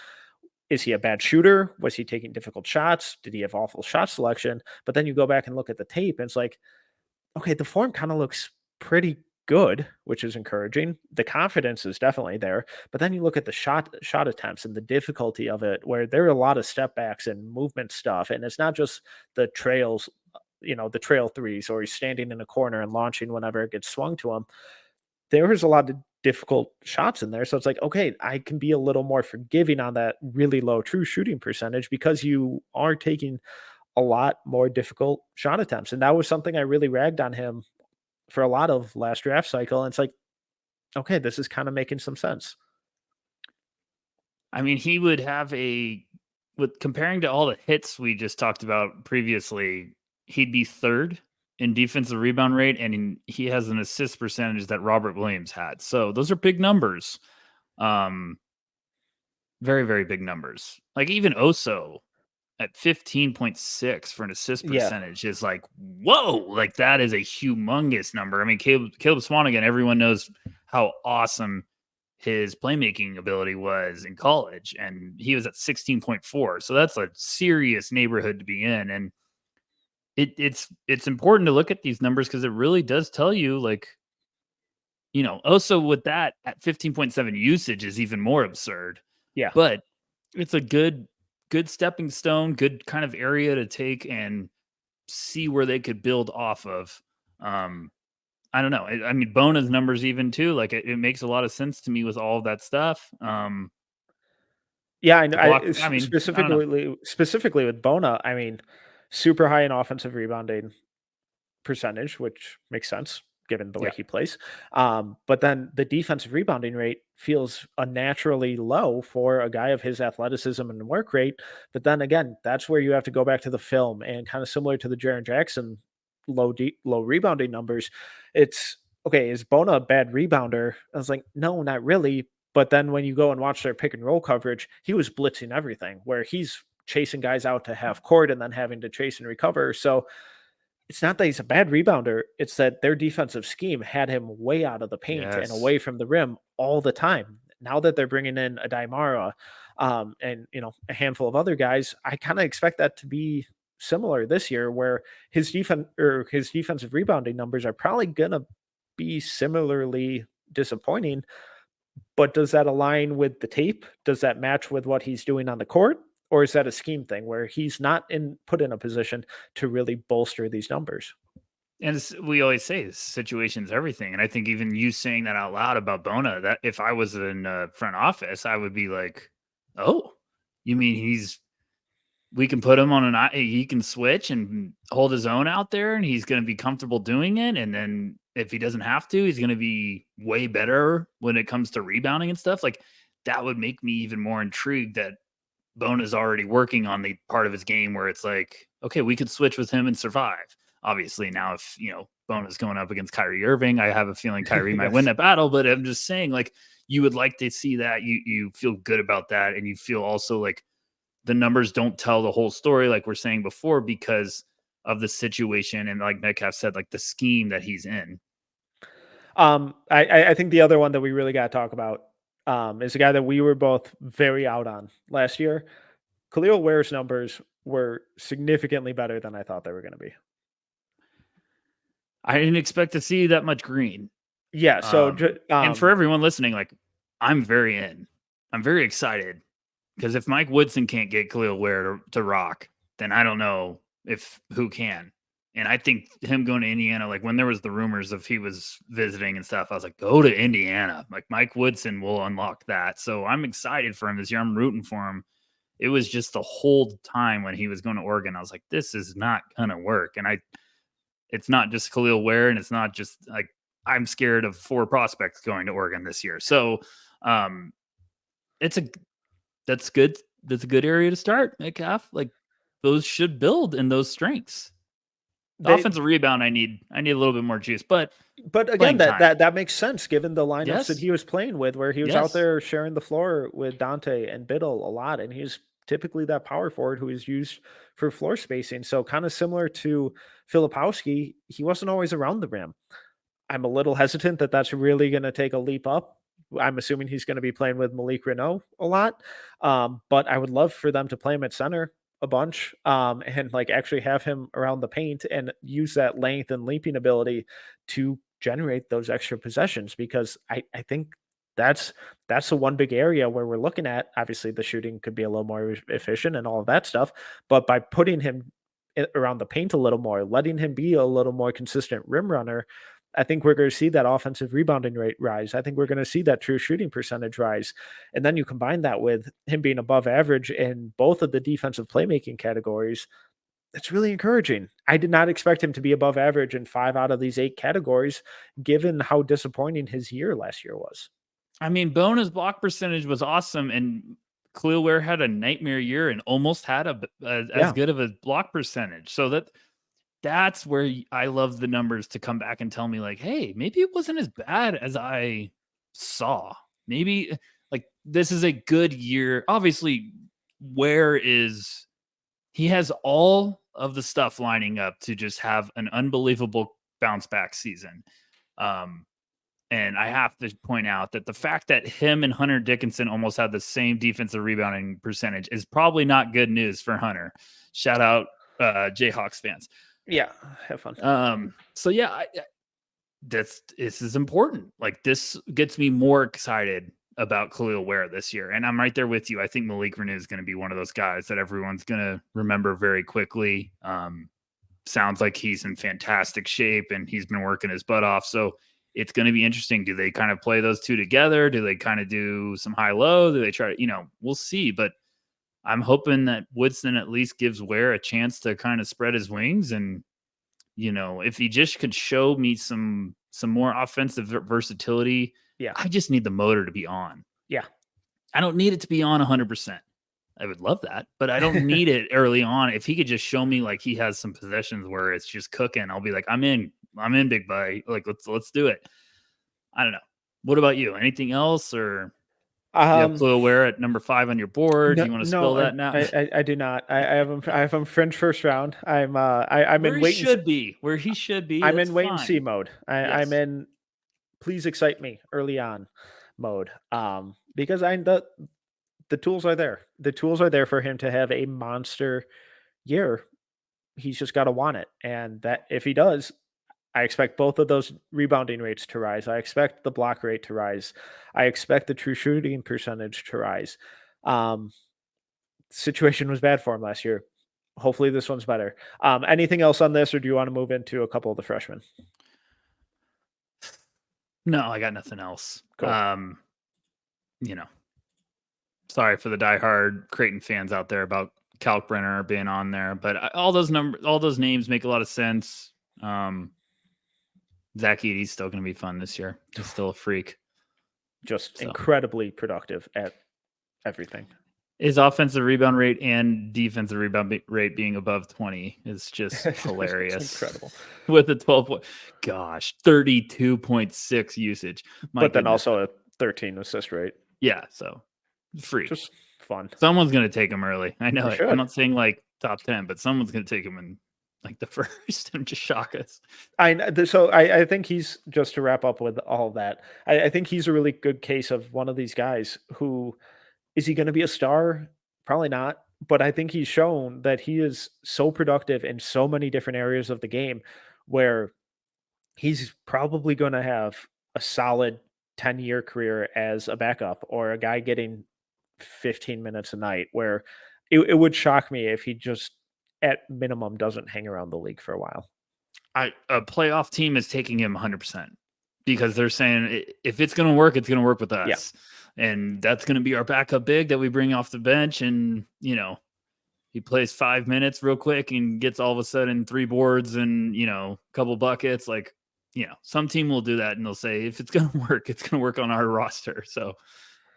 Is he a bad shooter? Was he taking difficult shots? Did he have awful shot selection? But then you go back and look at the tape, and it's like, okay, the form kind of looks pretty good, which is encouraging. The confidence is definitely there, but then you look at the shot attempts and the difficulty of it, where there are a lot of step backs and movement stuff, and it's not just the trails, the trail threes, or he's standing in a corner and launching whenever it gets swung to him. There was a lot of difficult shots in there, so it's like, okay, I can be a little more forgiving on that really low true shooting percentage because you are taking a lot more difficult shot attempts, and that was something I really ragged on him for a lot of last draft cycle, and it's like, okay, this is kinda making some sense. I mean, he would have with comparing to all the hits we just talked about previously, he'd be third in defensive rebound rate, and he has an assist percentage that Robert Williams had. So those are big numbers. Um, very, very big numbers. Like even Oso at 15.6 for an assist Yeah. percentage is like, whoa, like that is a humongous number. I mean, Caleb Swanigan, everyone knows how awesome his playmaking ability was in college, and he was at 16.4. So that's a serious neighborhood to be in. And it's important to look at these numbers because it really does tell you, like, also with that at 15.7 usage is even more absurd. Yeah. But it's a good good stepping stone, good kind of area to take and see where they could build off of. I don't know. I mean, Bona's numbers even too. Like it makes a lot of sense to me with all of that stuff. Yeah, I know. The block. I mean, I don't know. Specifically with Bona, I mean, super high in offensive rebounding percentage, which makes sense given the way Yeah. he plays. But then the defensive rebounding rate feels unnaturally low for a guy of his athleticism and work rate. But then again, that's where you have to go back to the film and kind of similar to the Jaren Jackson low rebounding numbers. It's okay. Is Bona a bad rebounder? I was like, no, not really. But then when you go and watch their pick and roll coverage, he was blitzing everything where he's chasing guys out to half court and then having to chase and recover. So it's not that he's a bad rebounder, it's that their defensive scheme had him way out of the paint and Yes. away from the rim all the time. Now that they're bringing in a Daimara, and a handful of other guys, I kind of expect that to be similar this year, where his defensive rebounding numbers are probably gonna be similarly disappointing. But does that align with the tape? Does that match with what he's doing on the court? Or is that a scheme thing where he's not put in a position to really bolster these numbers? And we always say situation's everything. And I think even you saying that out loud about Bona, that if I was in front office, I would be like, oh, you mean we can put him on he can switch and hold his own out there and he's going to be comfortable doing it. And then if he doesn't have to, he's going to be way better when it comes to rebounding and stuff. Like that would make me even more intrigued that Bona's already working on the part of his game where it's like, okay, we could switch with him and survive. Obviously, now if Bona's going up against Kyrie Irving, I have a feeling Kyrie might win Yes. that battle. But I'm just saying, like, you would like to see that. You feel good about that, and you feel also like the numbers don't tell the whole story, like we're saying before, because of the situation and like Metcalf said, like the scheme that he's in. I think the other one that we really got to talk about is a guy that we were both very out on last year. Kel'el Ware's numbers were significantly better than I thought they were going to be. I didn't expect to see that much green. Yeah. So, And for everyone listening, like I'm very excited because if Mike Woodson can't get Kel'el Ware to rock, then I don't know if who can. And I think him going to Indiana, like when there was the rumors of he was visiting and stuff, I was like, go to Indiana. Like Mike Woodson will unlock that. So I'm excited for him this year. I'm rooting for him. It was just the whole time when he was going to Oregon, I was like, this is not gonna work. And it's not just Kel'el Ware, and it's not just like I'm scared of 4 prospects going to Oregon this year. So it's that's good. That's a good area to start, Metcalf. Like those should build in those strengths. The offensive rebound, I need a little bit more juice, but again, that makes sense given the lineups yes. that he was playing with, where he was out there sharing the floor with Dante and Biddle a lot, and he's typically that power forward who is used for floor spacing. So kind of similar to Filipowski, he wasn't always around the rim. I'm a little hesitant that that's really going to take a leap up. I'm assuming he's going to be playing with Malik Renault a lot, but I would love for them to play him at center a bunch, and like actually have him around the paint and use that length and leaping ability to generate those extra possessions, because I think that's the one big area where we're looking at. Obviously, the shooting could be a little more efficient and all of that stuff, but by putting him around the paint a little more, letting him be a little more consistent rim runner, I think we're going to see that offensive rebounding rate rise. I think we're going to see that true shooting percentage rise. And then you combine that with him being above average in both of the defensive playmaking categories. That's really encouraging. I did not expect him to be above average in 5 out of these 8 categories, given how disappointing his year last year was. I mean, Bona's block percentage was awesome, and Kel'el Ware had a nightmare year and almost had as good of a block percentage. So that's where I love the numbers to come back and tell me like, hey, maybe it wasn't as bad as I saw. Maybe like this is a good year. Obviously, he has all of the stuff lining up to just have an unbelievable bounce back season. And I have to point out that the fact that him and Hunter Dickinson almost had the same defensive rebounding percentage is probably not good news for Hunter. Shout out Jayhawks fans. Yeah, have fun. So yeah, this is important. Like this gets me more excited about Kel'el Ware this year. And I'm right there with you. I think Malik Renew is going to be one of those guys that everyone's going to remember very quickly. Sounds like he's in fantastic shape and he's been working his butt off. So it's going to be interesting. Do they kind of play those two together? Do they kind of do some high-low? Do they try to, we'll see. But I'm hoping that Woodson at least gives Ware a chance to kind of spread his wings. And, if he just could show me some more offensive versatility, I just need the motor to be on. Yeah. I don't need it to be on 100%. I would love that, but I don't need it early on. If he could just show me like he has some possessions where it's just cooking, I'll be like, I'm in, big boy. Like, let's do it. I don't know. What about you? Anything else, or do you have Kel'el Ware at number 5 on your board? Do you want to spill that now? I do not. I have him fringe first round. I'm where in he should be. Where he should be. I'm in wait and see mode. I'm in please excite me early on mode. Because the tools are there. The tools are there for him to have a monster year. He's just got to want it. And that if he does, I expect both of those rebounding rates to rise. I expect the block rate to rise. I expect the true shooting percentage to rise. Situation was bad for him last year. Hopefully this one's better. Anything else on this, or do you want to move into a couple of the freshmen? No, I got nothing else. Cool. Sorry for the diehard Creighton fans out there about Kalkbrenner being on there, but all those names make a lot of sense. Zach Edey's still going to be fun this year. He's still a freak. Just incredibly productive at everything. His offensive rebound rate and defensive rebound rate being above 20 is just hilarious. Incredible. With a 32.6 usage. But then also a 13 assist rate. Yeah, so free. Just fun. Someone's going to take him early. I know it. I'm not saying like top 10, but someone's going to take him in like the first and just shock us. I think he's, just to wrap up with all of that, I think he's a really good case of one of these guys who, is he going to be a star? Probably not. But I think he's shown that he is so productive in so many different areas of the game where he's probably going to have a solid 10-year career as a backup, or a guy getting 15 minutes a night, where it would shock me if he just at minimum doesn't hang around the league for a while. A playoff team is taking him 100% because they're saying if it's going to work, it's going to work with us. Yeah. And that's going to be our backup big that we bring off the bench. And, he plays 5 minutes real quick and gets all of a sudden 3 boards and, a couple buckets. Like, some team will do that and they'll say, if it's going to work, it's going to work on our roster. So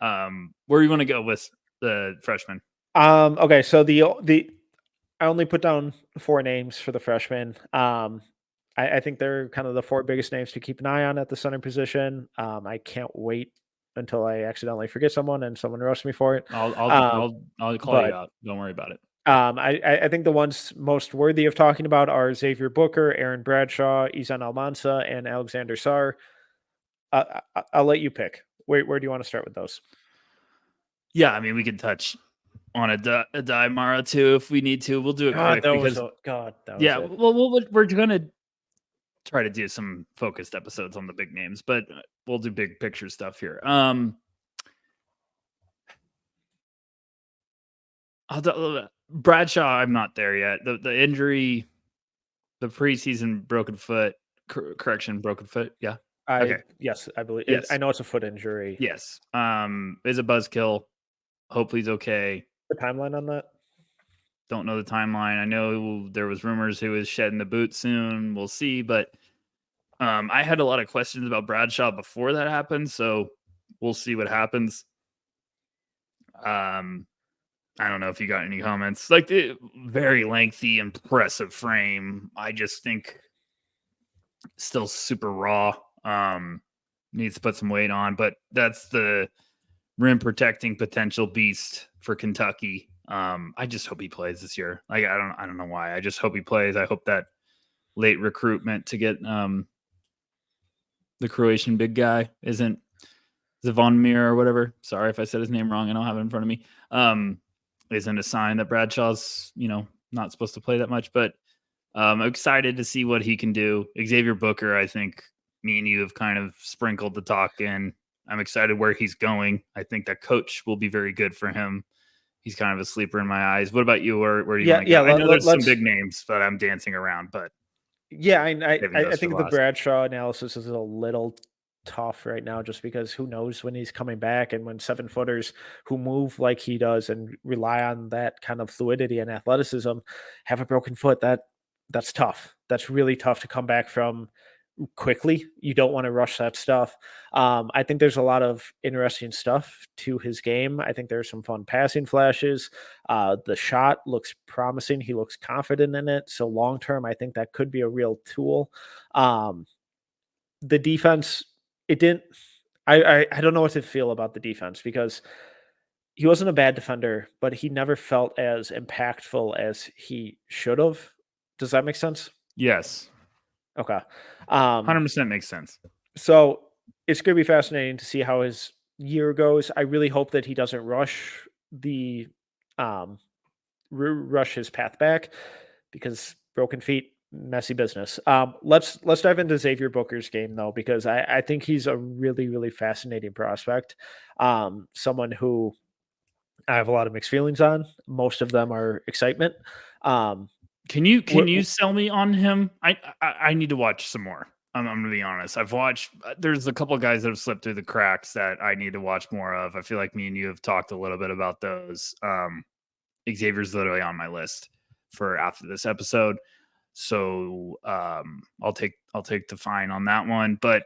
where do you want to go with the freshman? Okay. So I only put down 4 names for the freshmen. I think they're kind of the 4 biggest names to keep an eye on at the center position. I can't wait until I accidentally forget someone and someone roasts me for it. I'll call you out. Don't worry about it. I think the ones most worthy of talking about are Xavier Booker, Aaron Bradshaw, Izan Almansa, and Alexander Sarr. I'll let you pick. Where do you want to start with those? Yeah, I mean, we can touch on a Daimara too if we need to. We'll do it quick because we're gonna try to do some focused episodes on the big names, but we'll do big picture stuff here. Bradshaw, I'm not there yet. The injury, the preseason broken foot, broken foot. Yeah. Yes, I believe. Yes. I know it's a foot injury. Yes. Is a buzzkill. Hopefully he's okay. The timeline on that? Don't know the timeline. I know there was rumors he was shedding the boot soon. We'll see. But I had a lot of questions about Bradshaw before that happened. So we'll see what happens. I don't know if you got any comments. Like the very lengthy, impressive frame. I just think still super raw. Needs to put some weight on, but that's the rim protecting potential beast for Kentucky. I just hope he plays this year. Like I don't know why. I just hope he plays. I hope that late recruitment to get the Croatian big guy isn't Zvonimir or whatever. Sorry if I said his name wrong. I don't have it in front of me. Isn't a sign that Bradshaw's, not supposed to play that much, but I'm excited to see what he can do. Xavier Booker, I think me and you have kind of sprinkled the talk in I'm excited where he's going. I think that coach will be very good for him. He's kind of a sleeper in my eyes. What about you? Where do you want to go? I know there's some big names that I'm dancing around, but yeah, I think the last. Bradshaw analysis is a little tough right now just because who knows when he's coming back, and when 7-footers who move like he does and rely on that kind of fluidity and athleticism have a broken foot, that's tough. That's really tough to come back from quickly. You don't want to rush that stuff. I think there's a lot of interesting stuff to his game. I think there's some fun passing flashes. The shot looks promising. He looks confident in it. So long term, I think that could be a real tool. Um, the defense, it didn't. I don't know what to feel about the defense because he wasn't a bad defender, but he never felt as impactful as he should have. Does that make sense? Yes. Okay. 100% makes sense. So it's going to be fascinating to see how his year goes. I really hope that he doesn't rush the rush his path back because broken feet, messy business. Let's dive into Xavier Booker's game though, because I think he's a really, really fascinating prospect. Someone who I have a lot of mixed feelings on. Most of them are excitement. Can you sell me on him? I need to watch some more. I'm gonna be honest. I've watched. There's a couple of guys that have slipped through the cracks that I need to watch more of. I feel like me and you have talked a little bit about those. Xavier's literally on my list for after this episode, so I'll take the fine on that one. But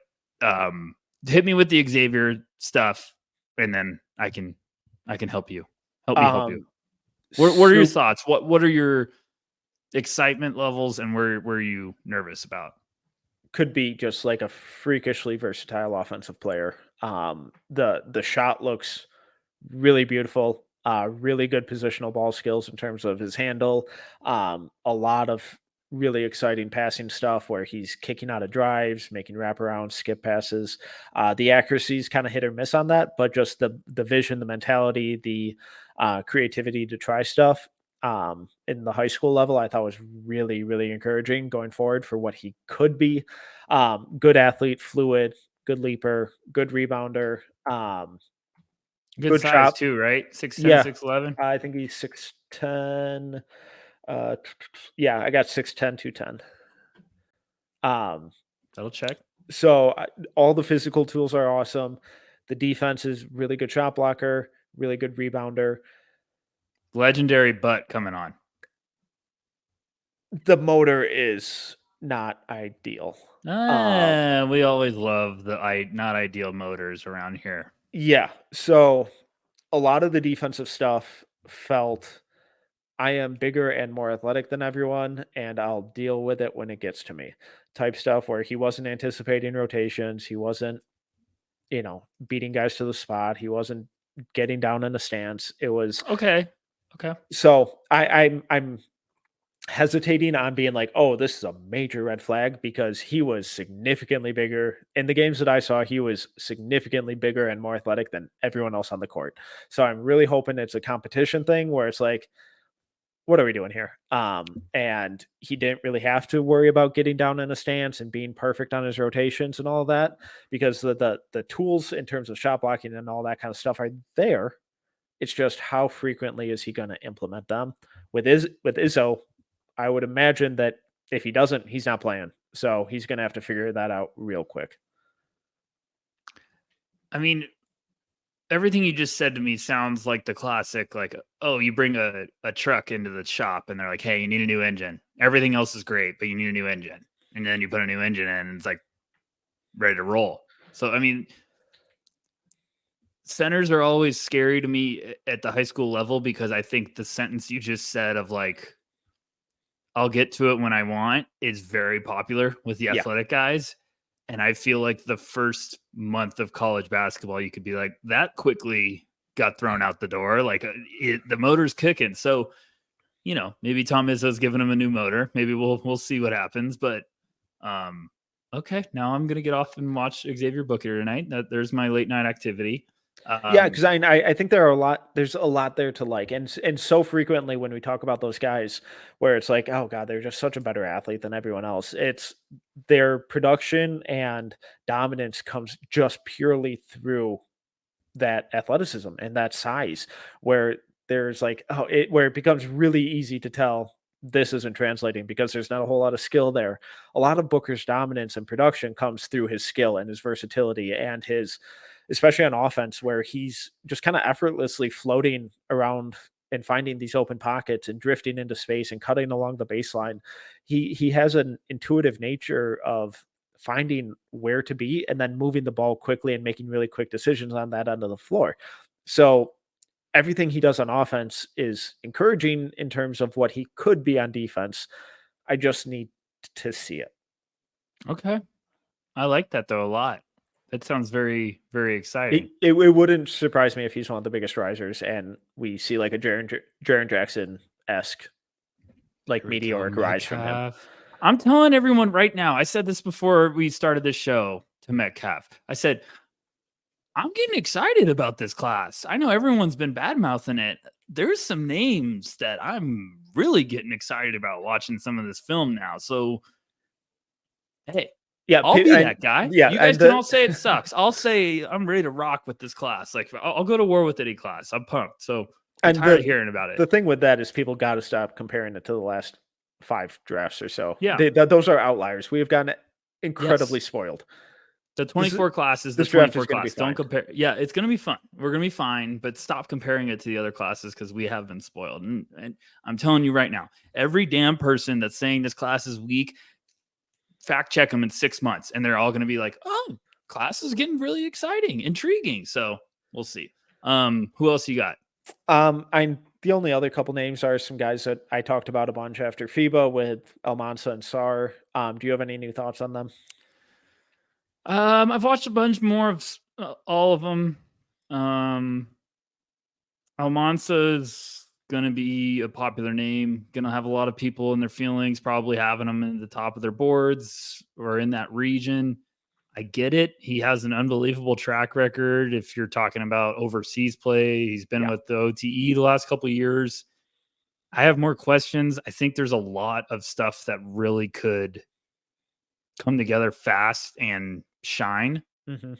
hit me with the Xavier stuff, and then I can help you. Help you. What are your thoughts? What are your excitement levels, and where are you nervous about? Could be just like a freakishly versatile offensive player. The shot looks really beautiful. Really good positional ball skills in terms of his handle. A lot of really exciting passing stuff where he's kicking out of drives, making wraparounds, skip passes. The accuracy is kind of hit or miss on that, but just the vision, the mentality, the creativity to try stuff in the high school level, I thought was really, really encouraging going forward for what he could be. Good athlete, fluid, good leaper, good rebounder. Good size shot too, right? 6'10", Yeah, 6'11". I think he's 6'10". Yeah, I got 6'10", 210. That'll check. So all the physical tools are awesome. The defense is really good shot blocker, really good rebounder. Legendary butt coming on. The motor is not ideal. We always love the not ideal motors around here. Yeah, so a lot of the defensive stuff felt I am bigger and more athletic than everyone, and I'll deal with it when it gets to me type stuff where he wasn't anticipating rotations. He wasn't, beating guys to the spot. He wasn't getting down in a stance. It was okay. So I'm hesitating on being like, oh, this is a major red flag because he was significantly bigger in the games that I saw. He was significantly bigger and more athletic than everyone else on the court. So I'm really hoping it's a competition thing where it's like, what are we doing here? And he didn't really have to worry about getting down in a stance and being perfect on his rotations and all of that because the tools in terms of shot blocking and all that kind of stuff are there. It's just how frequently is he going to implement them? With Izzo, I would imagine that if he doesn't, he's not playing. So he's going to have to figure that out real quick. I mean, everything you just said to me sounds like the classic, like, oh, you bring a truck into the shop and they're like, hey, you need a new engine. Everything else is great, but you need a new engine. And then you put a new engine in and it's like ready to roll. So, I mean, centers are always scary to me at the high school level because I think the sentence you just said of like, I'll get to it when I want is very popular with the athletic guys. And I feel like the first month of college basketball, you could be like, that quickly got thrown out the door. Like the motor's kicking. So, maybe Tom Izzo's giving him a new motor. Maybe we'll see what happens. But okay, now I'm going to get off and watch Xavier Booker tonight. There's my late night activity. Yeah, because I think there's a lot there to like, and so frequently when we talk about those guys, where it's like, oh god, they're just such a better athlete than everyone else. It's their production and dominance comes just purely through that athleticism and that size, where there's like, where it becomes really easy to tell this isn't translating because there's not a whole lot of skill there. A lot of Booker's dominance and production comes through his skill and his versatility and his, especially on offense, where he's just kind of effortlessly floating around and finding these open pockets and drifting into space and cutting along the baseline. He has an intuitive nature of finding where to be and then moving the ball quickly and making really quick decisions on that end of the floor. So everything he does on offense is encouraging in terms of what he could be on defense. I just need to see it. Okay. I like that though a lot. That sounds very, very exciting. It wouldn't surprise me if he's one of the biggest risers and we see like a Jaren Jackson-esque like meteoric rise from him. I'm telling everyone right now, I said this before we started this show to Metcalf. I said, I'm getting excited about this class. I know everyone's been bad mouthing it. There's some names that I'm really getting excited about watching some of this film now. So, hey, yeah, I'll be that guy. Yeah, you guys can all say it sucks. I'll say I'm ready to rock with this class. Like I'll go to war with any class. I'm pumped. So I'm tired of hearing about it. The thing with that is people got to stop comparing it to the last 5 drafts or so. Yeah, those are outliers. We have gotten incredibly spoiled. The 24 class is the 24 class. Don't compare. Yeah, it's going to be fun. We're going to be fine, but stop comparing it to the other classes because we have been spoiled. And I'm telling you right now, every damn person that's saying this class is weak, fact check them in 6 months, and they're all going to be like, "Oh, class is getting really exciting, intriguing." So we'll see. Who else you got? The only other couple names are some guys that I talked about a bunch after FIBA with Almansa and Sarr. Do you have any new thoughts on them? I've watched a bunch more of all of them. Almansa is going to be a popular name, going to have a lot of people in their feelings, probably having them in the top of their boards or in that region. I get it. He has an unbelievable track record. If you're talking about overseas play, he's been with the OTE the last couple of years. I have more questions. I think there's a lot of stuff that really could come together fast and shine. Mm-hmm.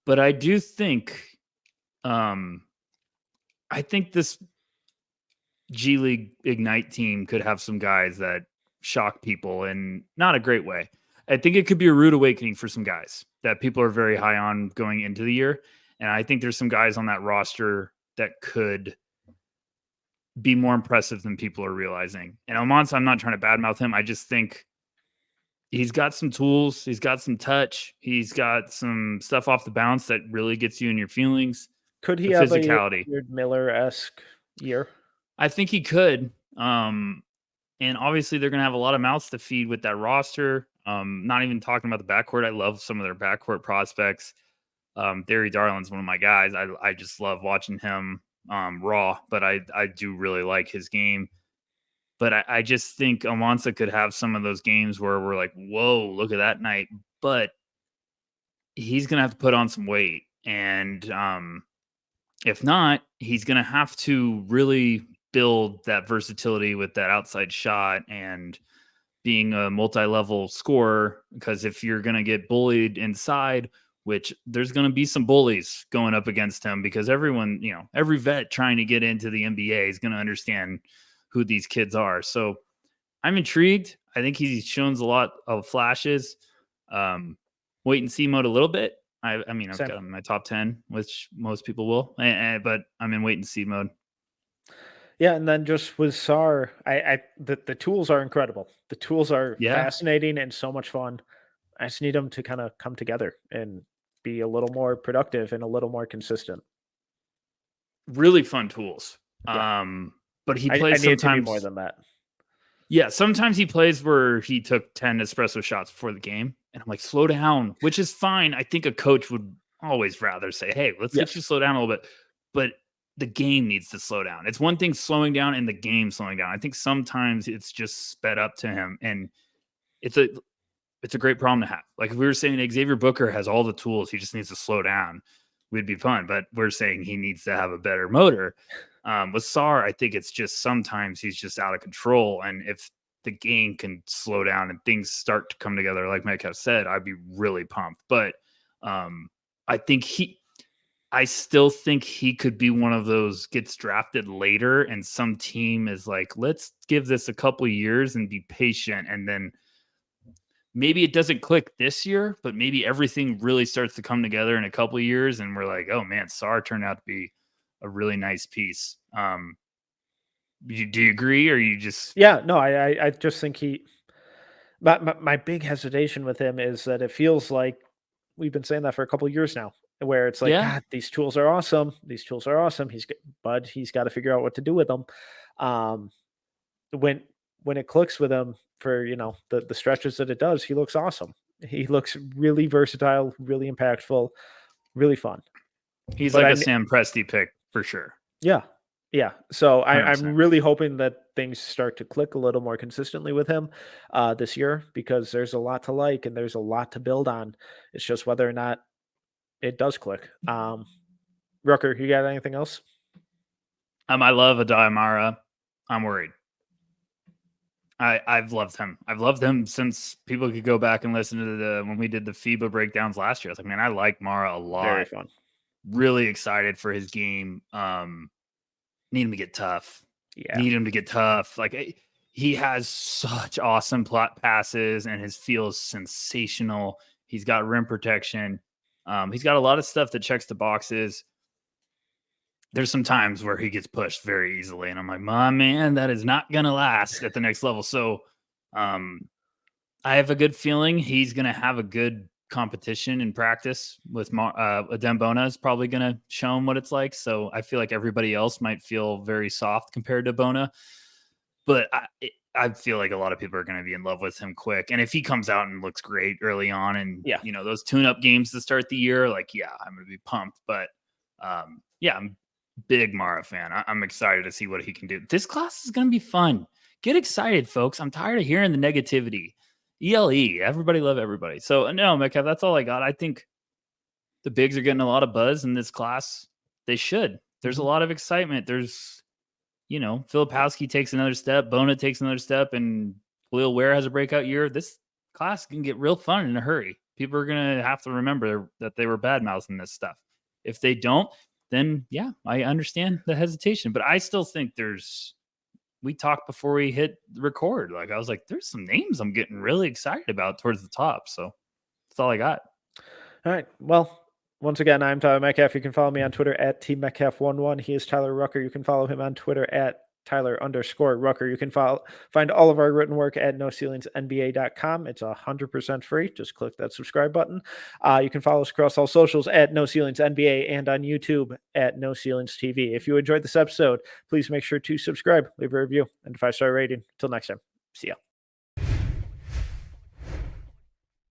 But I do think, I think this G League Ignite team could have some guys that shock people in not a great way. I think it could be a rude awakening for some guys that people are very high on going into the year. And I think there's some guys on that roster that could be more impressive than people are realizing. And Almansa, I'm not trying to badmouth him. I just think he's got some tools. He's got some touch. He's got some stuff off the bounce that really gets you in your feelings. Could he have physicality. A weird Miller-esque year? I think he could. And obviously they're going to have a lot of mouths to feed with that roster. Not even talking about the backcourt. I love some of their backcourt prospects. Derry Darlin's one of my guys. I just love watching him raw, but I do really like his game. But I just think Almansa could have some of those games where we're like, whoa, look at that night. But he's going to have to put on some weight. And if not, he's going to have to really build that versatility with that outside shot and being a multi-level scorer. Because if you're going to get bullied inside, which there's going to be some bullies going up against him, because everyone, every vet trying to get into the NBA is going to understand who these kids are. So I'm intrigued. I think he's shown a lot of flashes. Wait and see mode a little bit. I've got him in my top 10, which most people will, but I'm in wait and see mode. Yeah, and then just with Sarr, the tools are incredible. The tools are fascinating and so much fun. I just need them to kind of come together and be a little more productive and a little more consistent. Really fun tools. Yeah. But he plays sometimes more than that. Yeah, sometimes he plays where he took 10 espresso shots before the game, and I'm like, slow down, which is fine. I think a coach would always rather say, hey, let's get you slow down a little bit. But the game needs to slow down. It's one thing slowing down and the game slowing down. I think sometimes it's just sped up to him, and it's a great problem to have. Like we were saying, Xavier Booker has all the tools. He just needs to slow down. we'd be fine. But we're saying he needs to have a better motor. With Sarr, I think it's just sometimes he's just out of control. And if the game can slow down and things start to come together, like Metcalf said, I'd be really pumped. But I still think he could be one of those gets drafted later and some team is like, let's give this a couple of years and be patient. And then maybe it doesn't click this year, but maybe everything really starts to come together in a couple of years. And we're like, oh man, Sarr turned out to be a really nice piece. Do you agree, or you just? Yeah, no, I just think my big hesitation with him is that it feels like we've been saying that for a couple of years now, where it's like, Yeah, God, these tools are awesome. These tools are awesome. But he's got to figure out what to do with them. Um, when when it clicks with him for the stretches that it does, he looks awesome. He looks really versatile, really impactful, really fun. he's But like a Sam Presti pick for sure. yeah, yeah. So I'm 100%. really hoping that things start to click a little more consistently with him this year, because there's a lot to like and there's a lot to build on. It's just whether or not it does click. Rucker, you got anything else? I love Ademara. I'm worried. I've loved him. I've loved him since people could go back and listen to when we did the FIBA breakdowns last year. I was like, man, I like Mara a lot. Very fun. Really excited for his game. Need him to get tough. Yeah. Need him to get tough. Like he has such awesome plot passes, and his feel is sensational. He's got rim protection. He's got a lot of stuff that checks the boxes. There's some times where he gets pushed very easily, and I'm like, my man, that is not going to last at the next level. So I have a good feeling he's going to have a good competition in practice with Adem Bona is probably going to show him what it's like. So I feel like everybody else might feel very soft compared to Bona, but I feel like a lot of people are going to be in love with him quick. And if he comes out and looks great early on and, those tune-up games to start the year, like, yeah, I'm going to be pumped. But yeah, I'm a big Mara fan. I'm excited to see what he can do. This class is going to be fun. Get excited, folks. I'm tired of hearing the negativity. ELE, everybody love everybody. So no, Metcalf, that's all I got. I think the bigs are getting a lot of buzz in this class. They should. There's a lot of excitement. There's, Filipowski takes another step, Bona takes another step, and Kel'el Ware has a breakout year. This class can get real fun in a hurry. People are going to have to remember that they were bad mouthing this stuff. If they don't, then yeah, I understand the hesitation. But I still think we talked before we hit record. Like, I was like, there's some names I'm getting really excited about towards the top. So that's all I got. All right. Well, once again, I'm Tyler Metcalf. You can follow me on Twitter at TeamMetcalf11. He is Tyler Rucker. You can follow him on Twitter at Tyler_Rucker. You can find all of our written work at NoCeilingsNBA.com. It's 100% free. Just click that subscribe button. You can follow us across all socials at NoCeilingsNBA and on YouTube at NoCeilingsTV. If you enjoyed this episode, please make sure to subscribe, leave a review, and a 5-star rating. Until next time, see ya.